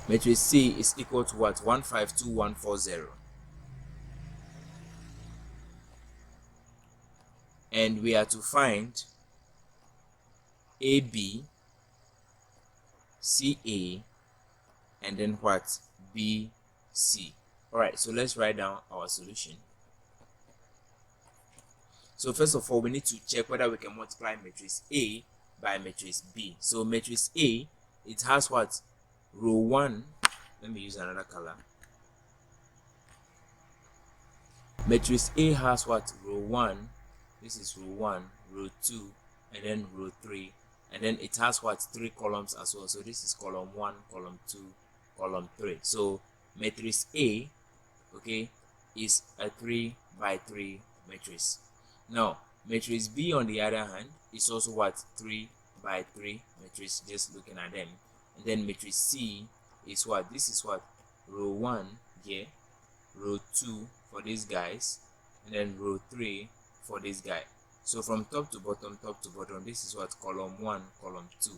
matrix C is equal to what? 1, 5, 2, 1, 4, 0. And we are to find AB, CA, and then what? BC. Alright, so let's write down our solution. So first of all, we need to check whether we can multiply matrix A by matrix B. So matrix A, it has what? Row 1. Let me use another color. Matrix A has what? Row 1. This is row 1, row 2, and then row 3. And then it has what? 3 columns as well. So this is column 1, column 2, column 3. So matrix A, okay, is a 3 by 3 matrix. Now matrix B on the other hand is also what? 3 by 3 matrix, just looking at them. And then matrix C is what? This is what? Row 1 here, row 2 for these guys, and then row 3 for this guy. So from top to bottom, this is what? Column 1, column 2.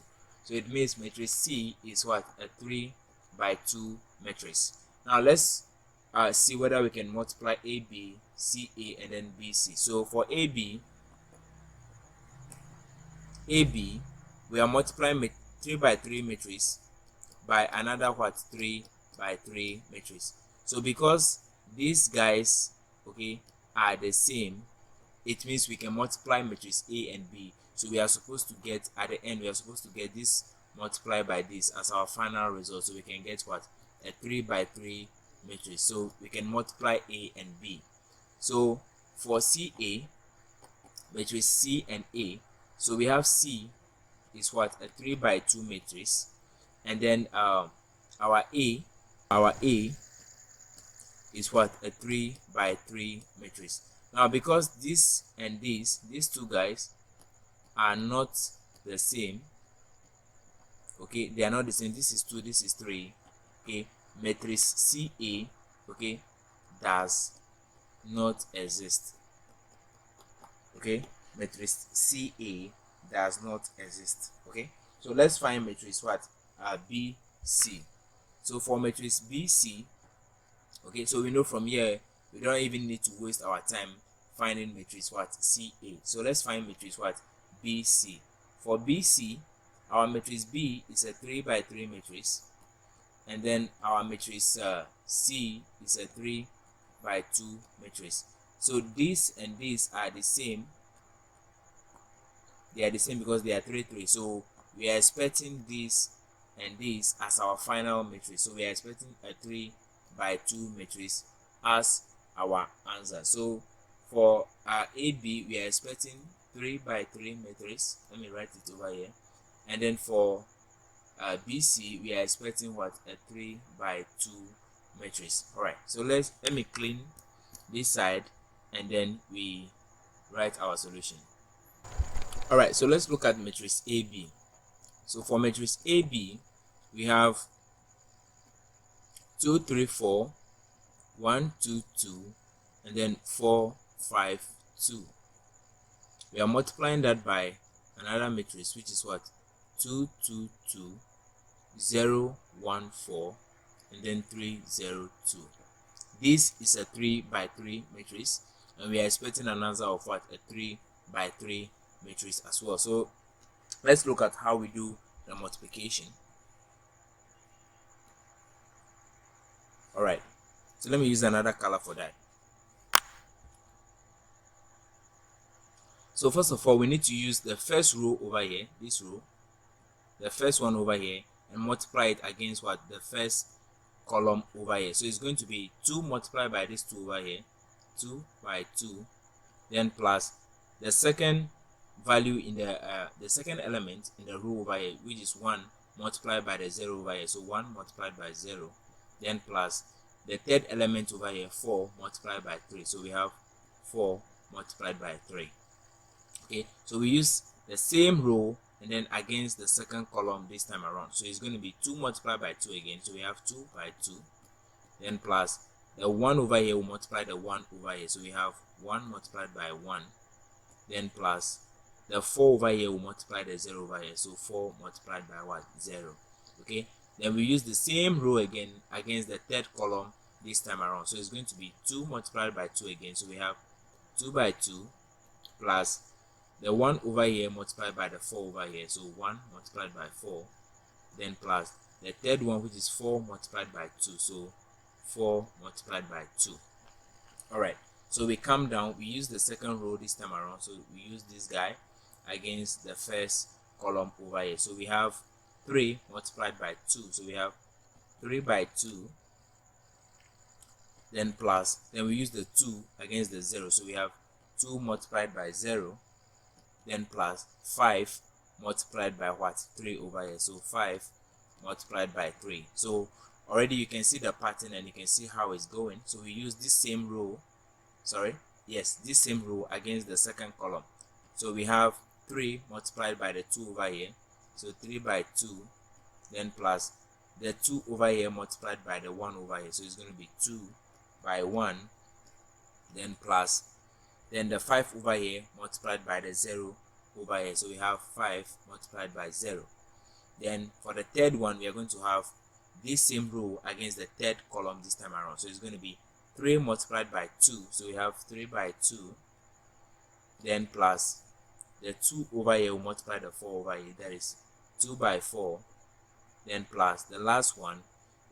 So it means matrix C is what? A 3 by 2 matrix. Now let's see whether we can multiply AB, CA, and then BC. So for AB, we are multiplying 3 by 3 matrix by another what? 3 by 3 matrix. So because these guys, okay, are the same, it means we can multiply matrix A and B. So we are supposed to get, at the end, we are supposed to get this multiplied by this as our final result. So we can get what? A 3 by 3 matrix. So we can multiply A and B. So for CA, matrix C and A, so we have C is what? A 3 by 2 matrix. And then our A is what? A 3 by 3 matrix. Now because this and these two guys are not the same, okay, they are not the same. This is 2, this is 3, okay, matrix CA, okay, does not exist. Okay, matrix CA does not exist. Okay, so let's find matrix what? BC. So for matrix BC, okay, so we know from here we don't even need to waste our time finding matrix what? CA. So let's find matrix what? BC. For BC, our matrix B is a 3 by 3 matrix, and then our matrix C is a 3 by 2 matrix. So this and this are the same. They are the same because they are 3 3. So we are expecting this and this as our final matrix. So we are expecting a 3 by 2 matrix as our answer. So for AB, we are expecting 3 by 3 matrix. Let me write it over here. And then for BC, we are expecting what? A 3 by 2 matrix. All right. So let me clean this side, and then we write our solution. All right. So let's look at matrix AB. So for matrix AB, we have 2 3 4, 1 2 2, and then 4 5 2. We are multiplying that by another matrix, which is what? 2 2 2, 0 1 4, and then 3 0 2. This is a 3 by 3 matrix, and we are expecting an answer of what? A 3 by 3 matrix as well. So let's look at how we do the multiplication. All right, so let me use another color for that. So first of all, we need to use the first row over here, this row, the first one over here, and multiply it against what? The first column over here. So it's going to be 2 multiplied by this 2 over here, 2 by 2, then plus the second value in the second element in the row over here, which is 1 multiplied by the 0 over here. So 1 multiplied by 0, then plus the third element over here, 4 multiplied by 3. So we have 4 multiplied by 3. Okay, so we use the same row and then against the second column this time around. So it's going to be 2 multiplied by 2 again. So we have 2 by 2, then plus the 1 over here will multiply the 1 over here. So we have 1 multiplied by 1, then plus the 4 over here will multiply the 0 over here. So 4 multiplied by what? 0. Okay, then we use the same row again against the third column this time around. So it's going to be 2 multiplied by 2 again. So we have 2 by 2 plus the 1 over here multiplied by the 4 over here. So 1 multiplied by 4, then plus the third one, which is 4 multiplied by 2. So 4 multiplied by 2. All right, so we come down, we use the second row this time around. So we use this guy against the first column over here. So we have 3 multiplied by 2. So we have 3 by 2, then plus, then we use the 2 against the 0. So we have 2 multiplied by 0, then plus 5 multiplied by what? 3 over here. So 5 multiplied by 3. So already you can see the pattern and you can see how it's going. So we use this same row, this same row against the second column. So we have 3 multiplied by the 2 over here. So 3 by 2, then plus the 2 over here multiplied by the 1 over here. So it's going to be 2 by 1, then plus then the 5 over here multiplied by the 0 over here. So we have 5 multiplied by 0. Then for the third one, we are going to have this same row against the third column this time around. So it's going to be 3 multiplied by 2. So we have 3 by 2, then plus the 2 over here will multiply the 4 over here. That is 2 by 4, then plus the last one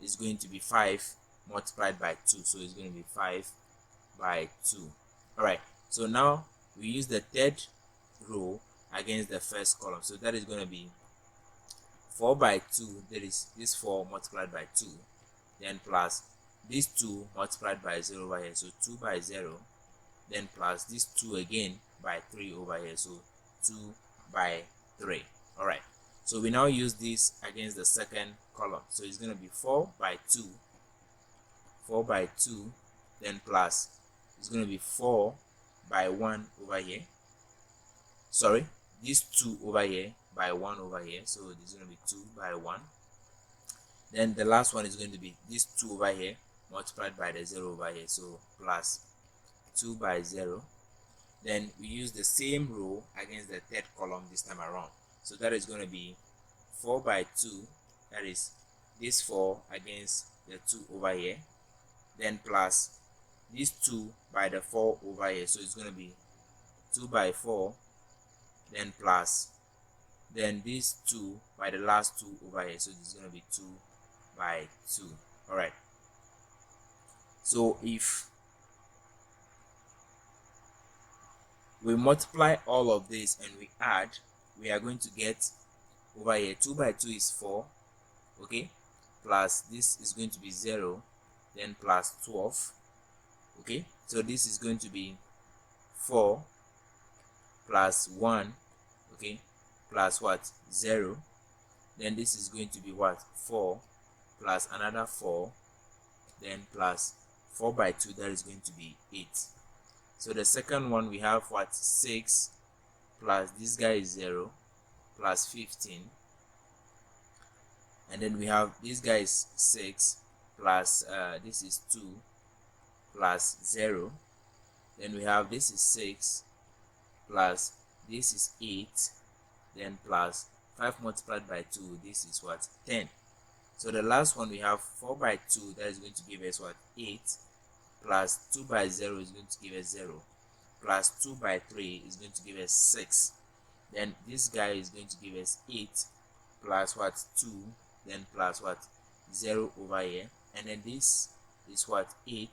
is going to be 5 multiplied by 2. So it's going to be 5 by 2. All right, so now we use the third row against the first column. So that is going to be 4 by 2, that is this 4 multiplied by 2, then plus this 2 multiplied by 0 over here. So 2 by 0, then plus this 2 again by 3 over here. So 2 by 3. All right, so we now use this against the second column. So it's going to be 4 by 2, 4 by 2, then plus it's going to be 4 by 1 over here. Sorry, this 2 over here by 1 over here. So this is going to be 2 by 1. Then the last one is going to be this 2 over here multiplied by the 0 over here. So plus 2 by 0. Then we use the same row against the third column this time around. So that is going to be 4 by 2. That is this 4 against the 2 over here. Then plus this 2 by the 4 over here, so it's going to be 2 by 4, then plus, then this 2 by the last 2 over here, so this is going to be 2 by 2. All right, so if we multiply all of this and we add, we are going to get over here 2 by 2 is 4, okay, plus this is going to be 0, then plus 12, okay, so this is going to be 4 plus 1, okay, plus what, 0, then this is going to be what, 4 plus another 4, then plus 4 by 2, that is going to be 8. So the second one, we have what, 6 plus this guy is 0 plus 15, and then we have this guy is 6 plus this is 2 plus 0, then we have this is 6 plus this is 8, then plus 5 multiplied by 2, this is what, 10. So the last one, we have 4 by 2, that is going to give us what, 8, plus 2 by 0 is going to give us 0, plus 2 by 3 is going to give us 6, then this guy is going to give us 8 plus what, 2, then plus what, 0 over here, and then this is what, 8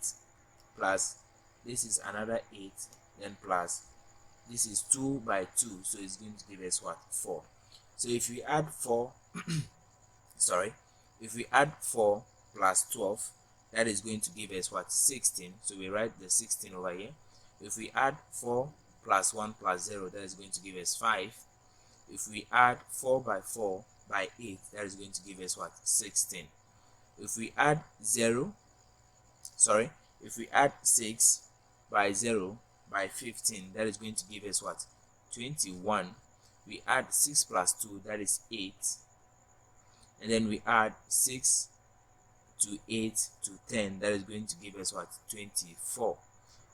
plus this is another 8, then plus this is 2 by 2, so it's going to give us what, 4. So if we add 4 sorry, if we add 4 plus 12, that is going to give us what, 16, so we write the 16 over here. If we add 4 plus 1 plus 0, that is going to give us 5. If we add 4 by 4 by 8, that is going to give us what, 16. If we add 6 by 0 by 15, that is going to give us what, 21. We add 6 plus 2, that is 8, and then we add 6 to 8 to 10, that is going to give us what, 24.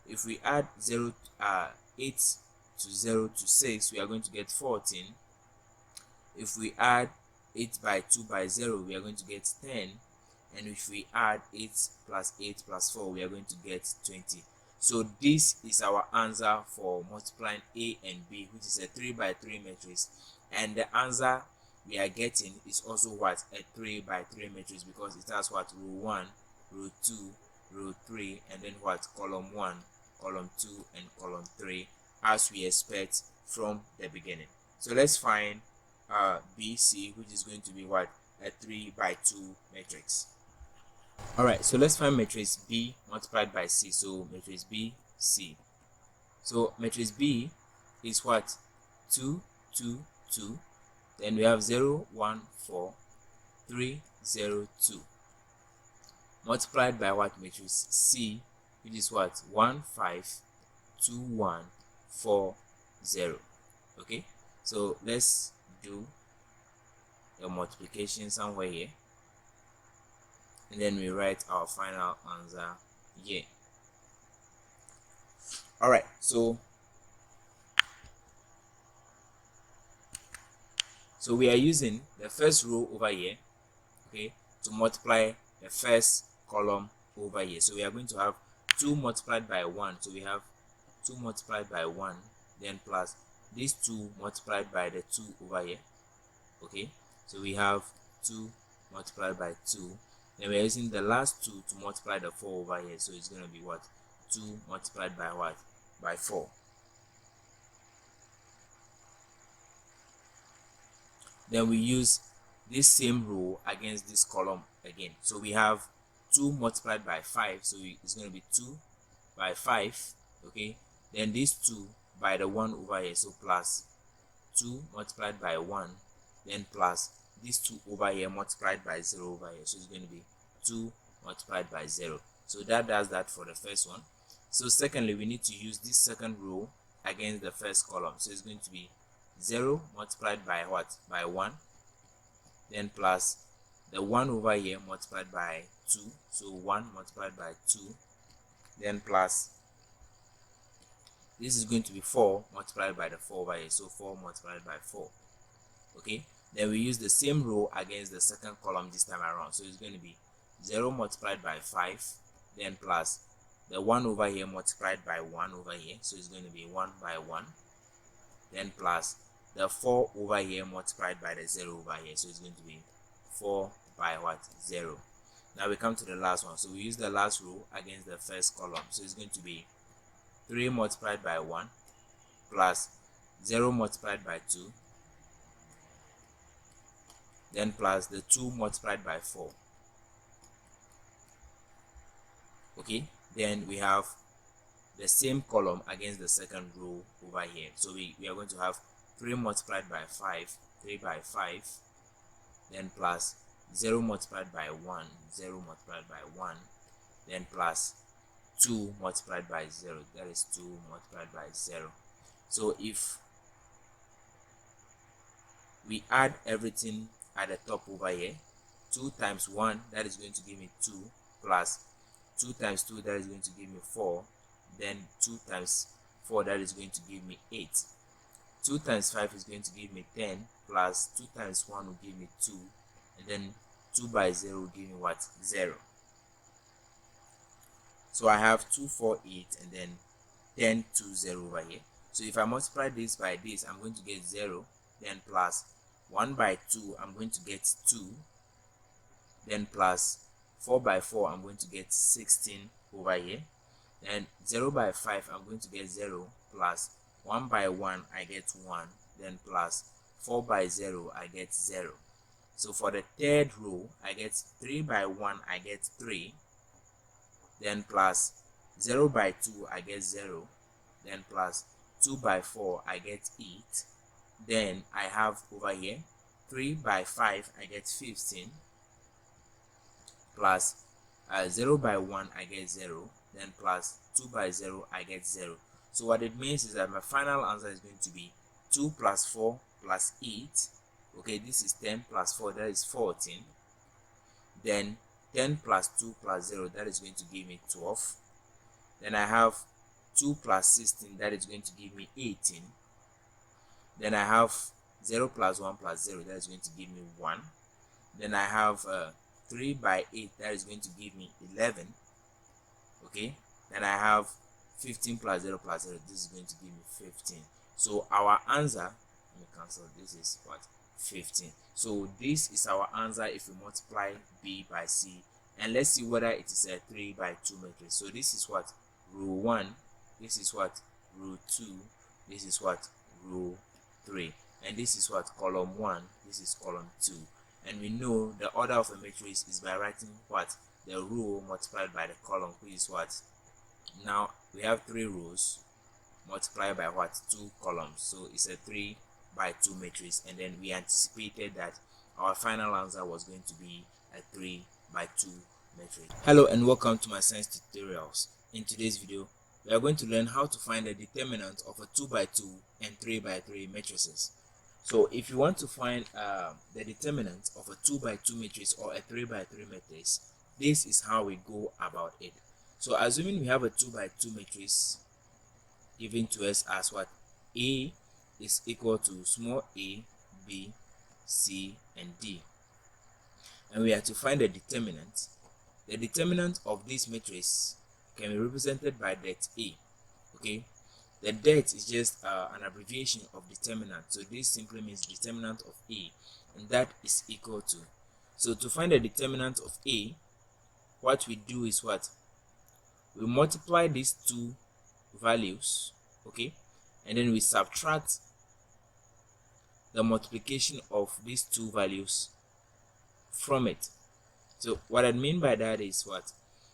If we add 8 to 0 to 6, we are going to get 14. If we add 8 by 2 by 0, we are going to get 10, and if we add 8 plus 8 plus 4, we are going to get 20. So this is our answer for multiplying A and B, which is a 3 by 3 matrix, and the answer we are getting is also what, a 3 by 3 matrix, because it has what, row 1, row 2, row 3, and then what, column 1, column 2, and column 3, as we expect from the beginning. So let's find BC, which is going to be what, a 3 by 2 matrix. Alright, so let's find matrix B multiplied by C. So matrix B, C. So matrix B is what, 2, 2, 2. Then we have 0, 1, 4, 3, 0, 2. Multiplied by what, matrix C, which is what, 1, 5, 2, 1, 4, 0. Okay, so let's do the multiplication somewhere here, and then we write our final answer here. Alright, so we are using the first row over here, okay, to multiply the first column over here. So we are going to have 2 multiplied by 1, so we have 2 multiplied by 1, then plus these 2 multiplied by the 2 over here, okay, so we have 2 multiplied by 2, then we're using the last 2 to multiply the 4 over here, so it's going to be what, 2 multiplied by what, by 4. Then we use this same row against this column again, so we have 2 multiplied by 5, so it's going to be 2 by 5, okay, then these 2 by the 1 over here, so plus 2 multiplied by 1, then plus these 2 over here multiplied by 0 over here, so it's going to be 2 multiplied by 0. So that does that for the first one. So secondly, we need to use this second row against the first column, so it's going to be 0 multiplied by what, by 1, then plus the 1 over here multiplied by 2, so 1 multiplied by 2, then plus this is going to be 4 multiplied by the 4 over here, so 4 multiplied by 4. Okay, then we use the same row against the second column this time around, so it's going to be 0 multiplied by 5, then plus the 1 over here multiplied by 1 over here, so it's going to be 1 by 1, then plus the 4 over here multiplied by the 0 over here, so it's going to be 4 by what? 0. Now we come to the last one, so we use the last row against the first column, so it's going to be 3 multiplied by 1 plus 0 multiplied by 2, then plus the 2 multiplied by 4. Okay, then we have the same column against the second row over here, so we are going to have 3 multiplied by 5, 3 by 5, then plus 0 multiplied by 1, 0 multiplied by 1, then plus 2 multiplied by 0, that is 2 multiplied by 0. So if we add everything at the top over here, 2 times 1, that is going to give me 2, plus 2 times 2, that is going to give me 4, then 2 times 4, that is going to give me 8. 2 times 5 is going to give me 10, plus 2 times 1 will give me 2, and then 2 by 0 will give me what? 0. So I have 2, 4, 8, and then 10, 2, 0 over here. So if I multiply this by this, I'm going to get 0, then plus 1 by 2, I'm going to get 2, then plus 4 by 4, I'm going to get 16 over here, then 0 by 5, I'm going to get 0, plus 1 by 1, I get 1, then plus 4 by 0, I get 0. So for the third row, I get 3 by 1, I get 3, then plus 0 by 2, I get 0, then plus 2 by 4, I get 8, then I have over here 3 by 5, I get 15, plus 0 by 1, I get 0, then plus 2 by 0, I get 0. So what it means is that my final answer is going to be 2 plus 4 plus 8. Okay, this is 10 plus 4, that is 14. Then 10 plus 2 plus 0, that is going to give me 12. Then I have 2 plus 16, that is going to give me 18. Then I have 0 plus 1 plus 0, that is going to give me 1. Then I have 3 by 8, that is going to give me 11. Okay, then I have 15 plus 0 plus 0, this is going to give me 15. So our answer, let me cancel, this is what? 15. So this is our answer if we multiply B by C, and let's see whether it is a 3 by 2 matrix. So this is what? Row 1, this is what? Row 2, this is what? Row 3, and this is what? Column 1, this is column 2. And we know the order of a matrix is by writing what? The row multiplied by the column, which is what? Now we have 3 rows multiplied by what? 2 columns, so it's a 3 by 2 matrix, and then we anticipated that our final answer was going to be a 3 by 2 matrix. Hello and welcome to my science tutorials. In today's video, we are going to learn how to find the determinant of a 2 by 2 and 3 by 3 matrices. So if you want to find the determinant of a 2 by 2 matrix or a 3 by 3 matrix, this is how we go about it. So assuming we have a 2 by 2 matrix given to us as what? A is equal to small a, b, c, and d. And we are to find the determinant. The determinant of this matrix can be represented by det A. Okay, the det is just an abbreviation of determinant, so this simply means determinant of A, and that is equal to. So to find the determinant of A, what we do is what? We multiply these two values, okay, and then we subtract the multiplication of these two values from it. So what I mean by that is what?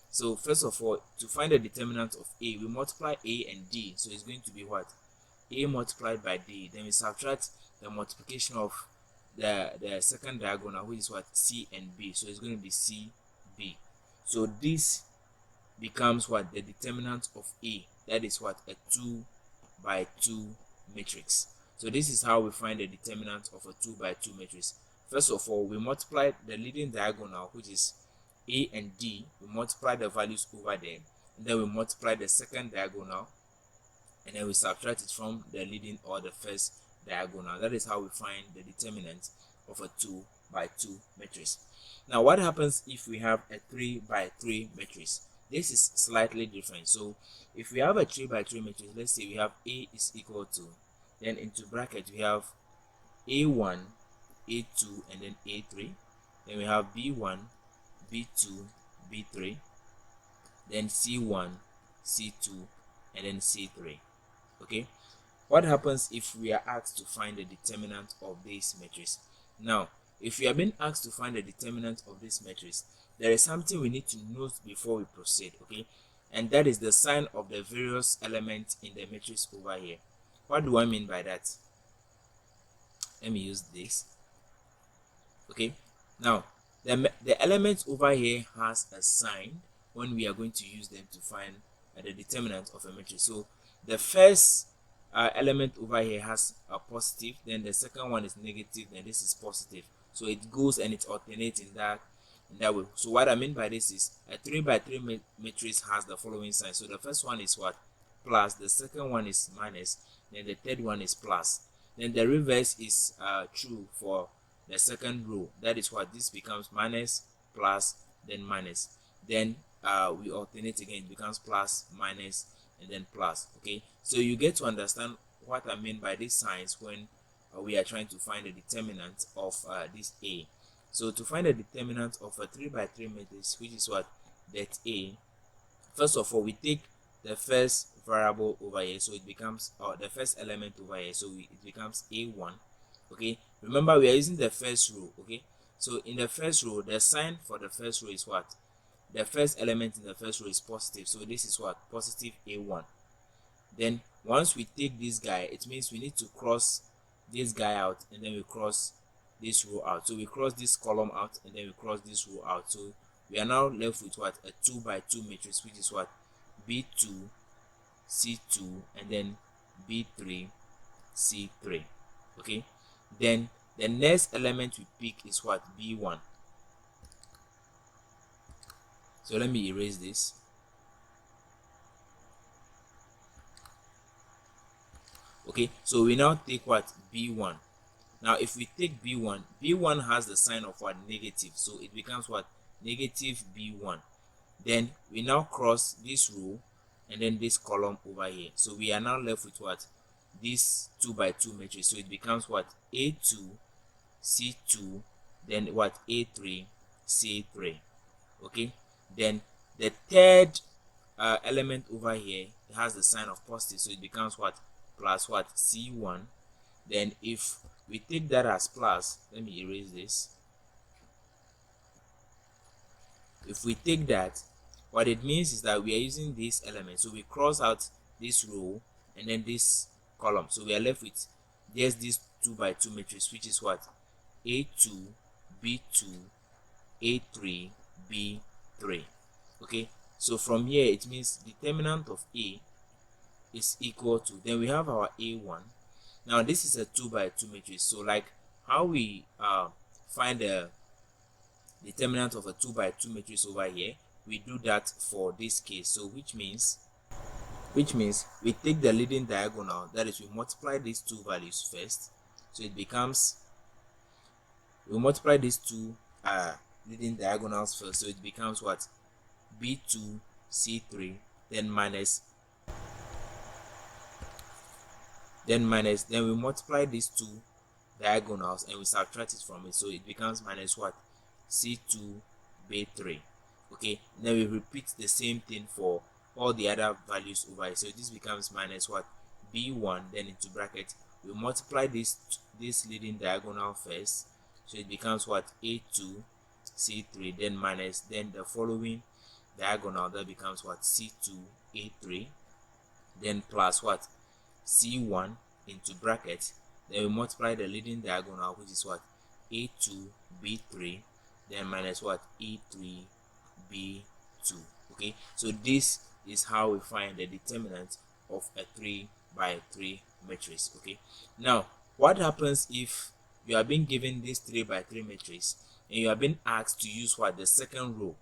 So first of all, to find the determinant of A, we multiply A and D, so it's going to be what? A multiplied by D. Then we subtract the multiplication of the second diagonal, which is what? C and B, so it's going to be CB. So this becomes what? The determinant of A. That is what? A 2 by 2 matrix. So this is how we find the determinant of a 2 by 2 matrix. First of all, we multiply the leading diagonal, which is A and D. We multiply the values over there, and then we multiply the second diagonal, and then we subtract it from the leading or the first diagonal. That is how we find the determinant of a 2 by 2 matrix. Now what happens if we have a 3 by 3 matrix? this is slightly different. So if we have a 3 by 3 matrix, let's say we have A is equal to, then into bracket we have A1, A2, and then A3. Then we have B1, B2, B3, then C1, C2, and then C3. Okay, what happens if we are asked to find the determinant of this matrix? Now, if we are being asked to find the determinant of this matrix, there is something we need to note before we proceed, okay? And that is the sign of the various elements in the matrix over here. What do I mean by that? Let me use this. Okay, now the element over here has a sign when we are going to use them to find the determinant of a matrix. So the first element over here has a positive, then the second one is negative, then this is positive. So it goes and it alternates in that way. So what I mean by this is a 3 by 3 matrix has the following sign. So the first one is what? Plus, the second one is minus, then the third one is plus. Then the reverse is true for the second row. That is what this becomes minus, plus, then minus. Then we alternate again, it becomes plus, minus, and then plus. Okay, so you get to understand what I mean by these signs when we are trying to find the determinant of this A. So to find the determinant of a 3 by 3 matrix, which is what? That A. First of all, we take the first variable over here, so it becomes the first element over here, so it becomes A1. Okay, remember we are using the first row. Okay, so in the first row, the sign for the first row is what? The first element in the first row is positive, so this is what? Positive A1. Then once we take this guy, it means we need to cross this guy out, and then we cross this row out. So we cross this column out, and then we cross this row out. So we are now left with what? A 2 by 2 matrix, which is what? B2, C2, and then B3, C3. Okay, then the next element we pick is what? B1. So let me erase this. Okay, so we now take what? B1. Now if we take B1, B1 has the sign of what? Negative, so it becomes what? Negative B1. Then we now cross this row and then this column over here, so we are now left with what? This 2 by 2 matrix, so it becomes what? A2, C2, then what? A3, C3. Okay, then the third element over here has the sign of positive, so it becomes what? Plus what? C1. Then if we take that as plus, let me erase this. If we take that, what it means is that we are using this element, so we cross out this row and then this column, so we are left with just this 2 by 2 matrix, which is what? A2, B2, A3, B3. Okay, so from here it means determinant of A is equal to, then we have our A1. Now this is a 2 by 2 matrix, so like how we find the determinant of a 2 by 2 matrix over here, we do that for this case. So which means we take the leading diagonal, that is, we multiply these two values first, so it becomes, we multiply these two leading diagonals first, so it becomes what? B2, C3, then minus, then we multiply these two diagonals and we subtract it from it, so it becomes minus what? C2, B3. Okay, then we repeat the same thing for all the other values over here, so this becomes minus what? B1, then into bracket we multiply this leading diagonal first, so it becomes what? A2, C3, then minus, then the following diagonal, that becomes what? C2, A3, then plus what? C1 into bracket, then we multiply the leading diagonal, which is what? A2, B3, then minus what? A3, B2. Okay, so this is how we find the determinant of a 3 by 3 matrix. Okay, now what happens if you are being given this 3 by 3 matrix and you are being asked to use what? The second row.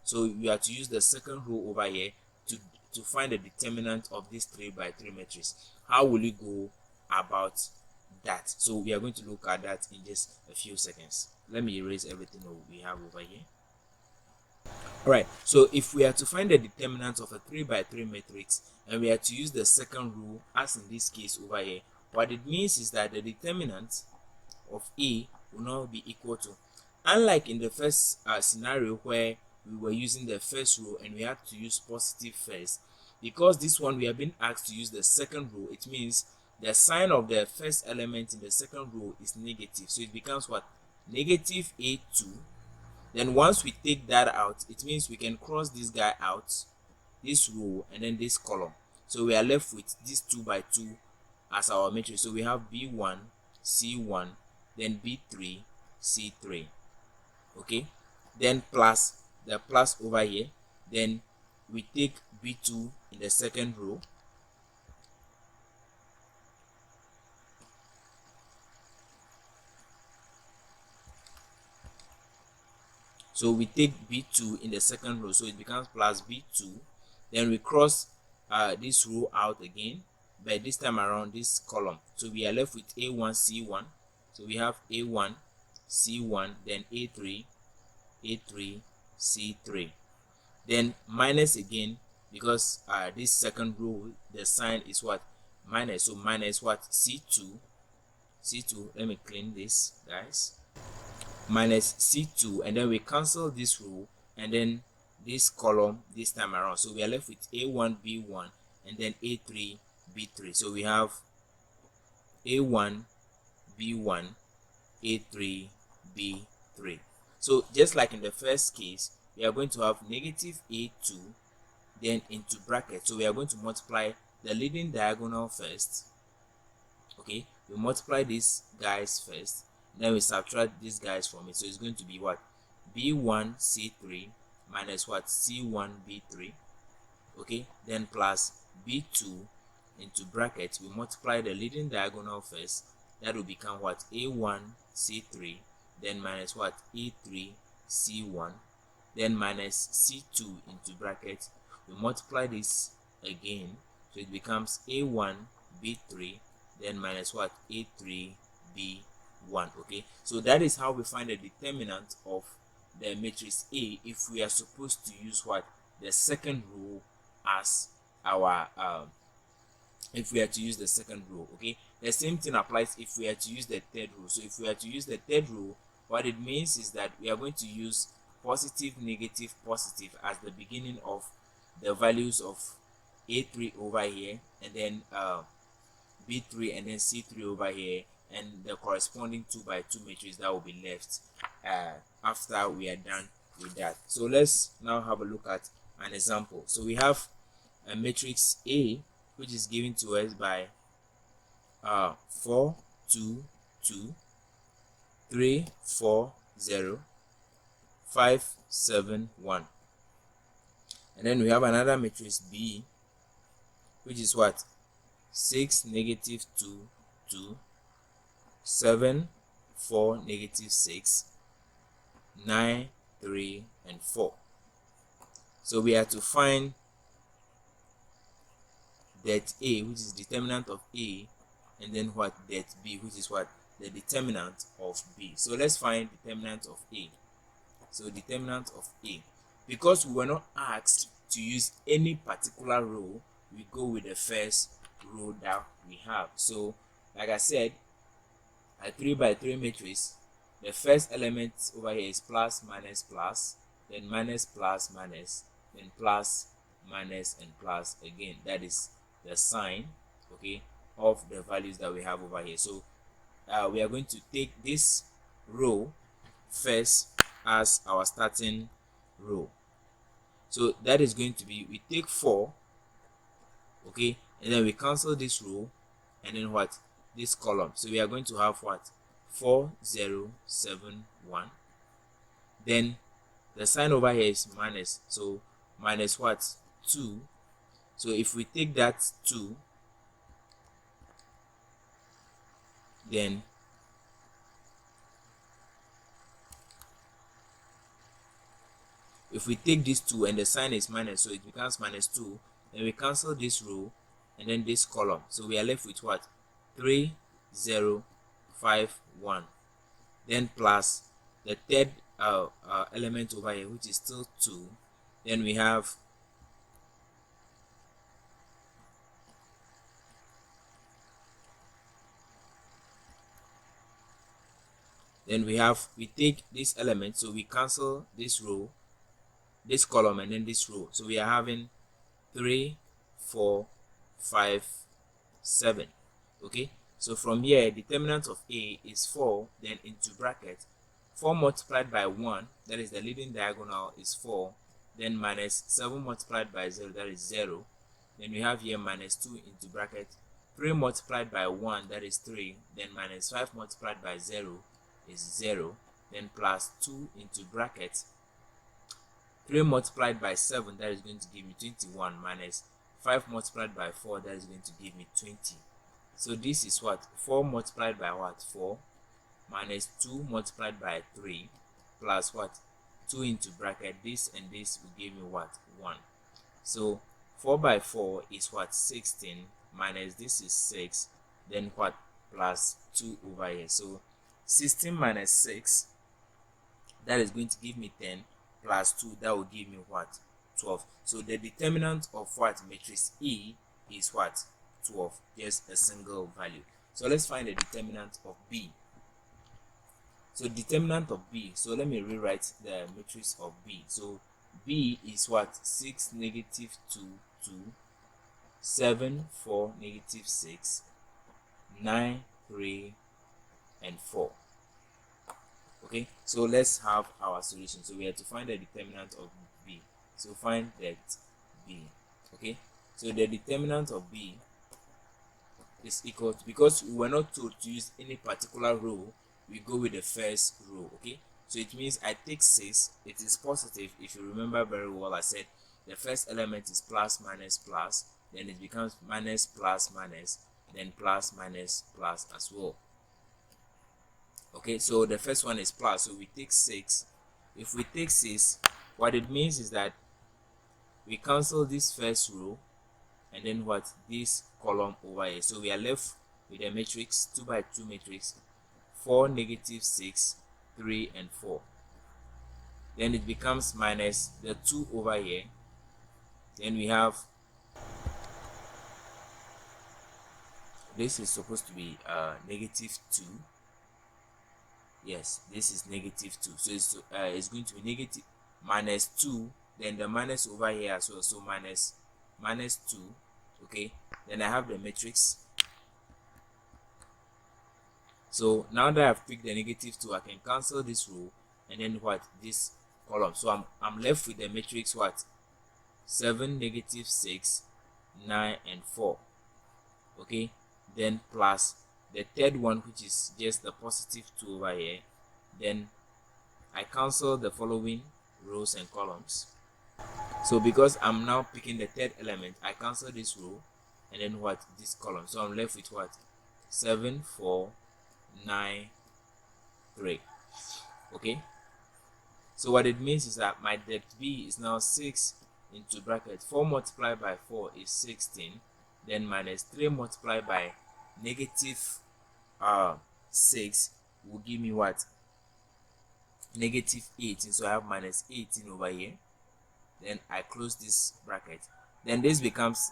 So you have to use the second row over here to find the determinant of this 3 by 3 matrix. How will you go about that? So we are going to look at that in just a few seconds. Let me erase everything we have over here. Alright, so if we are to find the determinant of a 3 by 3 matrix and we are to use the second rule as in this case over here, what it means is that the determinant of A will not be equal to, unlike in the first scenario where we were using the first row and we had to use positive first, because this one we have been asked to use the second row, it means the sign of the first element in the second row is negative, so it becomes what? Negative A2. Then once we take that out, it means we can cross this guy out, this row and then this column, so we are left with this 2 by 2 as our matrix. So we have B1 C1, then B3 C3. Okay, then plus the plus over here, then we take B2 in the second row, so we take B2 in the second row, so it becomes plus B2. Then we cross this row out again, but this time around this column, so we are left with A1 C1. So we have A1 C1, then A3 C3, then minus again, because this second row the sign is what? Minus, so minus what? C2. Let me clean this, guys. Minus C2, and then we cancel this row and then this column this time around, so we are left with A1 B1 and then A3 B3. So we have A1 B1 A3 B3. So just like in the first case, we are going to have negative A2 then into bracket, so we are going to multiply the leading diagonal first. Okay, we multiply these guys first, then we subtract these guys from it, so it's going to be what? B1 C3 minus what? C1 B3. Okay, then plus B2 into bracket, we multiply the leading diagonal first, that will become what? A1 C3, then minus what? A3 C1, then minus C2 into bracket, we multiply this again, so it becomes A1 B3, then minus what? A3 B1. Okay, so that is how we find the determinant of the matrix A if we are supposed to use what? The second row as our if we are to use the second row. Okay, the same thing applies if we are to use the third row. So if we are to use the third row, what it means is that we are going to use positive, negative, positive as the beginning of the values of A3 over here, and then B3 and then C3 over here, and the corresponding 2 by 2 matrix that will be left after we are done with that. So let's now have a look at an example. So we have a matrix A which is given to us by 4 2 2 3 4 0 5 7 1, and then we have another matrix B which is what? 6 negative 2 2 7 4 negative 6 9 3 and 4. So we have to find that A, which is determinant of A, and then what? That B, which is what? The determinant of B. So let's find determinant of A. So determinant of A, because we were not asked to use any particular row, we go with the first row that we have. So like I said, a 3 by 3 matrix, the first element over here is plus minus plus, then minus plus minus, then plus minus and plus again. That is the sign, okay, of the values that we have over here. So we are going to take this row first as our starting row. So that is going to be, we take 4, okay, and then we cancel this row, and then what? This column. So we are going to have what? 4 0 7 1. Then the sign over here is minus, so minus what? 2. So if we take that 2, then if we take this 2 and the sign is minus, so it becomes minus 2, then we cancel this row and then this column, so we are left with what? 3 0 5 1, then plus the third element over here, which is still 2, Then we have we take this element, so we cancel this row, this column, and then this row. So we are having 3, 4, 5, 7. Okay, so from here, determinant of A is 4, then into bracket 4 multiplied by 1, that is the leading diagonal, is 4, then minus 7 multiplied by 0, that is 0. Then we have here minus 2 into bracket 3 multiplied by 1, that is 3, then minus 5 multiplied by 0 is 0, then plus 2 into bracket 3 multiplied by 7, that is going to give me 21, minus 5 multiplied by 4, that is going to give me 20. So this is what? 4 multiplied by what? 4, minus 2 multiplied by 3, plus what? 2 into bracket, this and this will give me what? 1. So 4 by 4 is what? 16, minus this is 6, then what? Plus 2 over here. So 16 minus 6, that is going to give me 10, plus 2, that will give me what? 12. So the determinant of what? Matrix E is what? 12, just a single value. So let's find the determinant of B. So determinant of B, so let me rewrite the matrix of B. So B is what? 6, negative 2, 2, 7, 4, negative 6, 9, 3, and 4. Okay, so let's have our solution. So we have to find the determinant of B. So find that B. Okay, so the determinant of B is equal to, because we were not told to use any particular row, we go with the first row. Okay, so it means I take 6, it is positive. If you remember very well, I said the first element is plus minus plus, then it becomes minus plus minus, then plus minus plus as well. Okay, so the first one is plus, so we take 6. If we take 6, what it means is that we cancel this first row and then what? This column over here. So we are left with a matrix, 2 by 2 matrix, 4, negative 6, 3, and 4. Then it becomes minus the 2 over here. Then we have, this is supposed to be negative 2. Yes, this is negative 2. So it's going to be negative minus 2, then the minus over here as well. So minus 2. Okay, then I have the matrix. So now that I've picked the negative 2, I can cancel this row and then what? This column. So I'm left with the matrix what? 7, negative 6, 9, and 4. Okay, then plus the third one, which is just the positive 2 over here. Then I cancel the following rows and columns. So because I'm now picking the third element, I cancel this row and then what? This column. So I'm left with what? 7, 4, 9, 3. Okay, so what it means is that my depth B is now 6 into bracket 4 multiplied by 4 is 16, then minus 3 multiplied by negative 6 will give me what? Negative 18. So I have minus 18 over here. Then I close this bracket. Then this becomes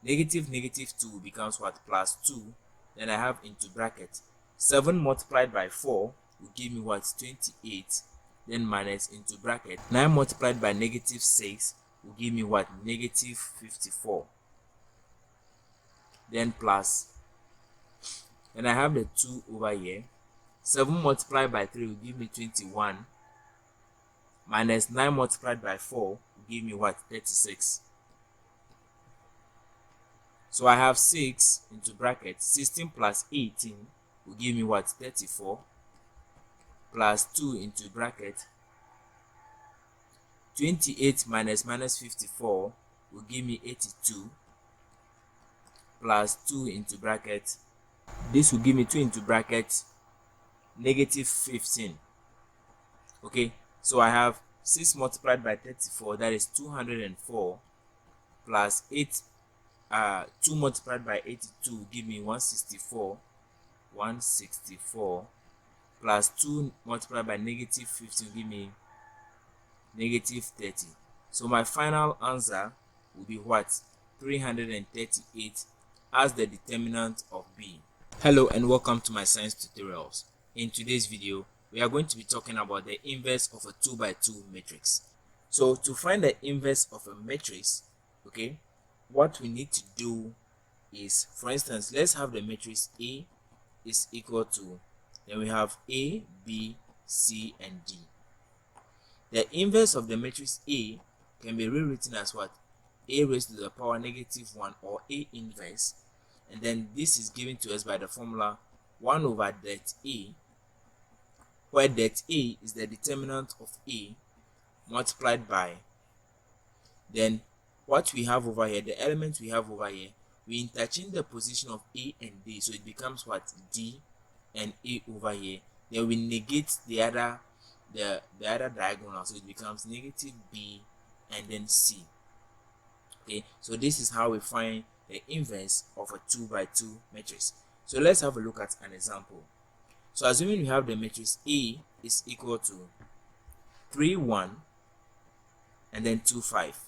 negative 2 becomes what? Plus 2. Then I have into bracket 7 multiplied by 4 will give me what? 28. Then minus into bracket 9 multiplied by negative 6 will give me what? Negative 54. Then plus, then I have the 2 over here. 7 multiplied by 3 will give me 21. Minus 9 multiplied by 4 will give me what? 36. So I have 6 into bracket 16 plus 18 will give me what? 34. Plus 2 into bracket 28 minus 54 will give me 82. Plus 2 into bracket, this will give me 2 into bracket negative 15. Okay, so I have 6 multiplied by 34, that is 204, plus 8 2 multiplied by 82 will give me 164, plus 2 multiplied by negative 15 will give me negative 30. So my final answer will be what? 338 as the determinant of B. Hello and welcome to my science tutorials. In today's video, we are going to be talking about the inverse of a 2 by 2 matrix. So to find the inverse of a matrix, okay, what we need to do is, for instance, let's have the matrix A is equal to, then we have A, B, C, and D. The inverse of the matrix A can be rewritten as what? A raised to the power negative 1, or A inverse, and then this is given to us by the formula 1 over det A, where det A is the determinant of A multiplied by, then what we have over here, the element we have over here, we interchange the position of A and D, so it becomes what? D and A over here. Then we negate the other diagonal, so it becomes negative B and then C. Okay, so this is how we find the inverse of a 2 by 2 matrix. So let's have a look at an example. So assuming we have the matrix A is equal to 3, 1 and then 2, 5.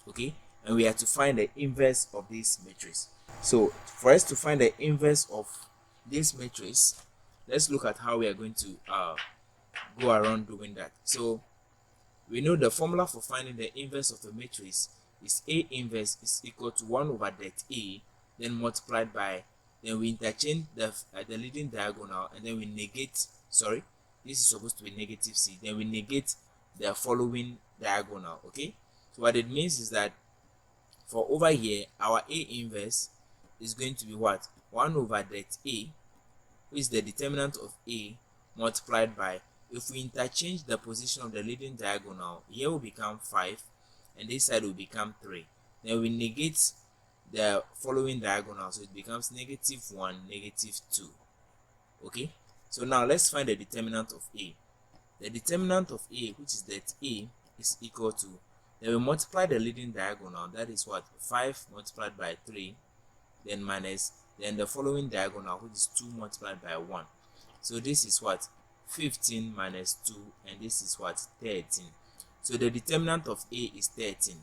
Okay, and we have to find the inverse of this matrix. So for us to find the inverse of this matrix, let's look at how we are going to go around doing that. So we know the formula for finding the inverse of a matrix is A inverse is equal to 1 over det A, then multiplied by, then we interchange the leading diagonal, and then we negate, sorry, this is supposed to be negative C, then we negate the following diagonal. Okay, so what it means is that for over here, our A inverse is going to be what? 1 over det A, which is the determinant of A, multiplied by, if we interchange the position of the leading diagonal, here will become 5 and this side will become 3. Then we negate the following diagonal, so it becomes negative 1, negative 2. Okay, so now let's find the determinant of A. The determinant of A, which is that A, is equal to, then we multiply the leading diagonal, that is what? 5 multiplied by 3, then minus, then the following diagonal, which is 2 multiplied by 1. So this is what? 15 minus 2, and this is what? 13. So the determinant of A is 13.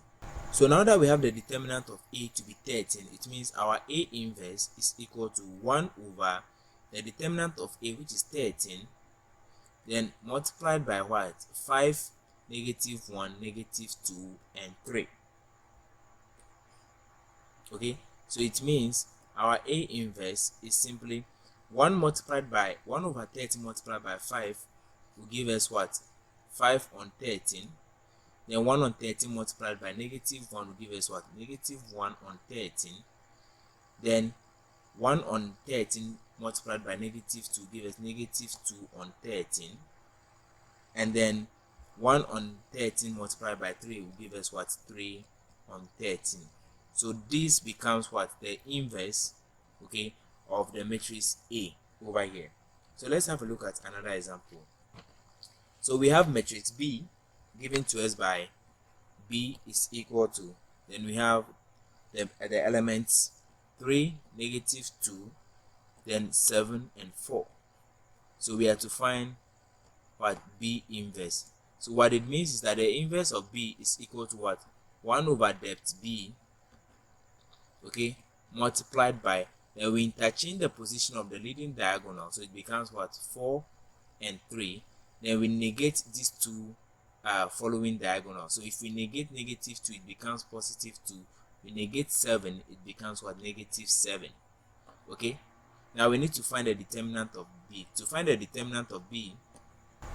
So now that we have the determinant of A to be 13, it means our A inverse is equal to 1 over the determinant of A, which is 13, then multiplied by what? 5, negative 1, negative 2, and 3. Okay, so it means our A inverse is simply 1 multiplied by 1 over 13 multiplied by 5 will give us what? 5 on 13. Then 1 on 13 multiplied by negative 1 will give us what? Negative 1 on 13. Then 1 on 13 multiplied by negative 2 will give us negative 2 on 13. And then 1 on 13 multiplied by 3 will give us what? 3 on 13. So this becomes what? The inverse, okay, of the matrix A over here. So let's have a look at another example. So we have matrix B given to us by B is equal to, then we have the elements 3, negative 2, then 7 and 4. So we have to find what? B inverse. So what it means is that the inverse of B is equal to what? 1 over det B, okay, multiplied by, then we interchange the position of the leading diagonal, so it becomes what? 4 and 3. Then we negate these two following diagonals. So if we negate negative 2, it becomes positive 2. We negate 7, it becomes what? Negative 7. Okay, now we need to find the determinant of B. To find the determinant of B,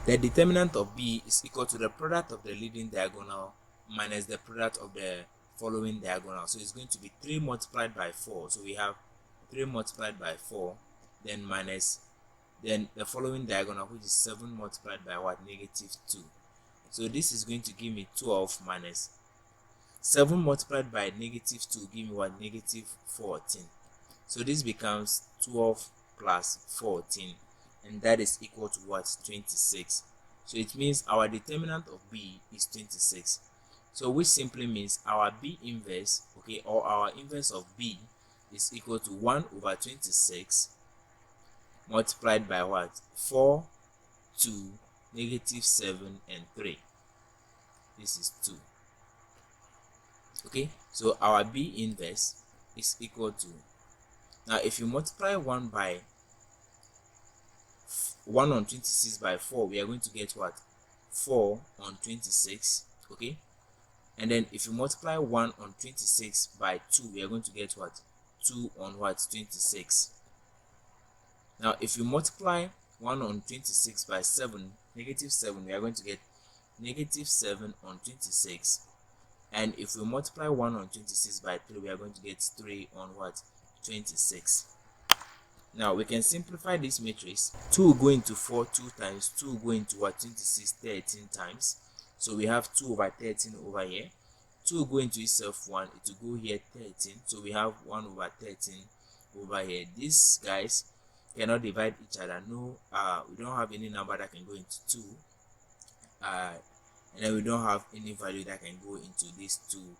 the determinant of B is equal to the product of the leading diagonal minus the product of the following diagonal. So it's going to be 3 multiplied by 4. So we have 3 multiplied by 4, then minus, then the following diagonal, which is 7 multiplied by what? Negative 2. So this is going to give me 12 minus 7 multiplied by negative 2 give me what? Negative 14. So this becomes 12 plus 14, and that is equal to what? 26. So it means our determinant of B is 26. So which simply means our B inverse, okay, or our inverse of B is equal to 1 over 26 multiplied by what? 4, 2, -7 and 3. This is 2. Okay, so our B inverse is equal to, now if you multiply 1 on 26 by 4, we are going to get what? 4 on 26. Okay, and then if you multiply 1 on 26 by 2, we are going to get what? 2 on what? 26. Now if you multiply 1 on 26 by 7, -7, we are going to get -7 on 26. And if we multiply 1 on 26 by 3, we are going to get 3 on what? 26. Now we can simplify this matrix. 2 will go into 4 2 times, 2 will go into what? 26 13 times. So we have 2 over 13 over here. 2 will go into itself 1, it will go here 13. So we have 1 over 13 over here. These guys cannot divide each other. No, we don't have any number that can go into 2. And then we don't have any value that can go into these 2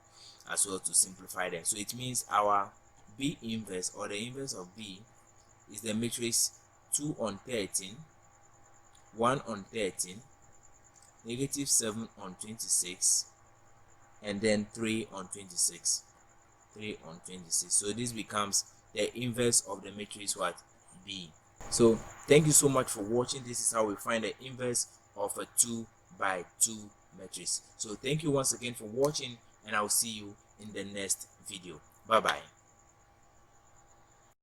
as well to simplify them. So it means our B inverse, or the inverse of B, is the matrix 2 on 13, 1 on 13, -7 on 26, and then 3 on 26. 3 on 26. So this becomes the inverse of the matrix what? B. So thank you so much for watching. This is how we find the inverse of a 2 by 2 matrix. So thank you once again for watching, and I'll see you in the next video. Bye bye.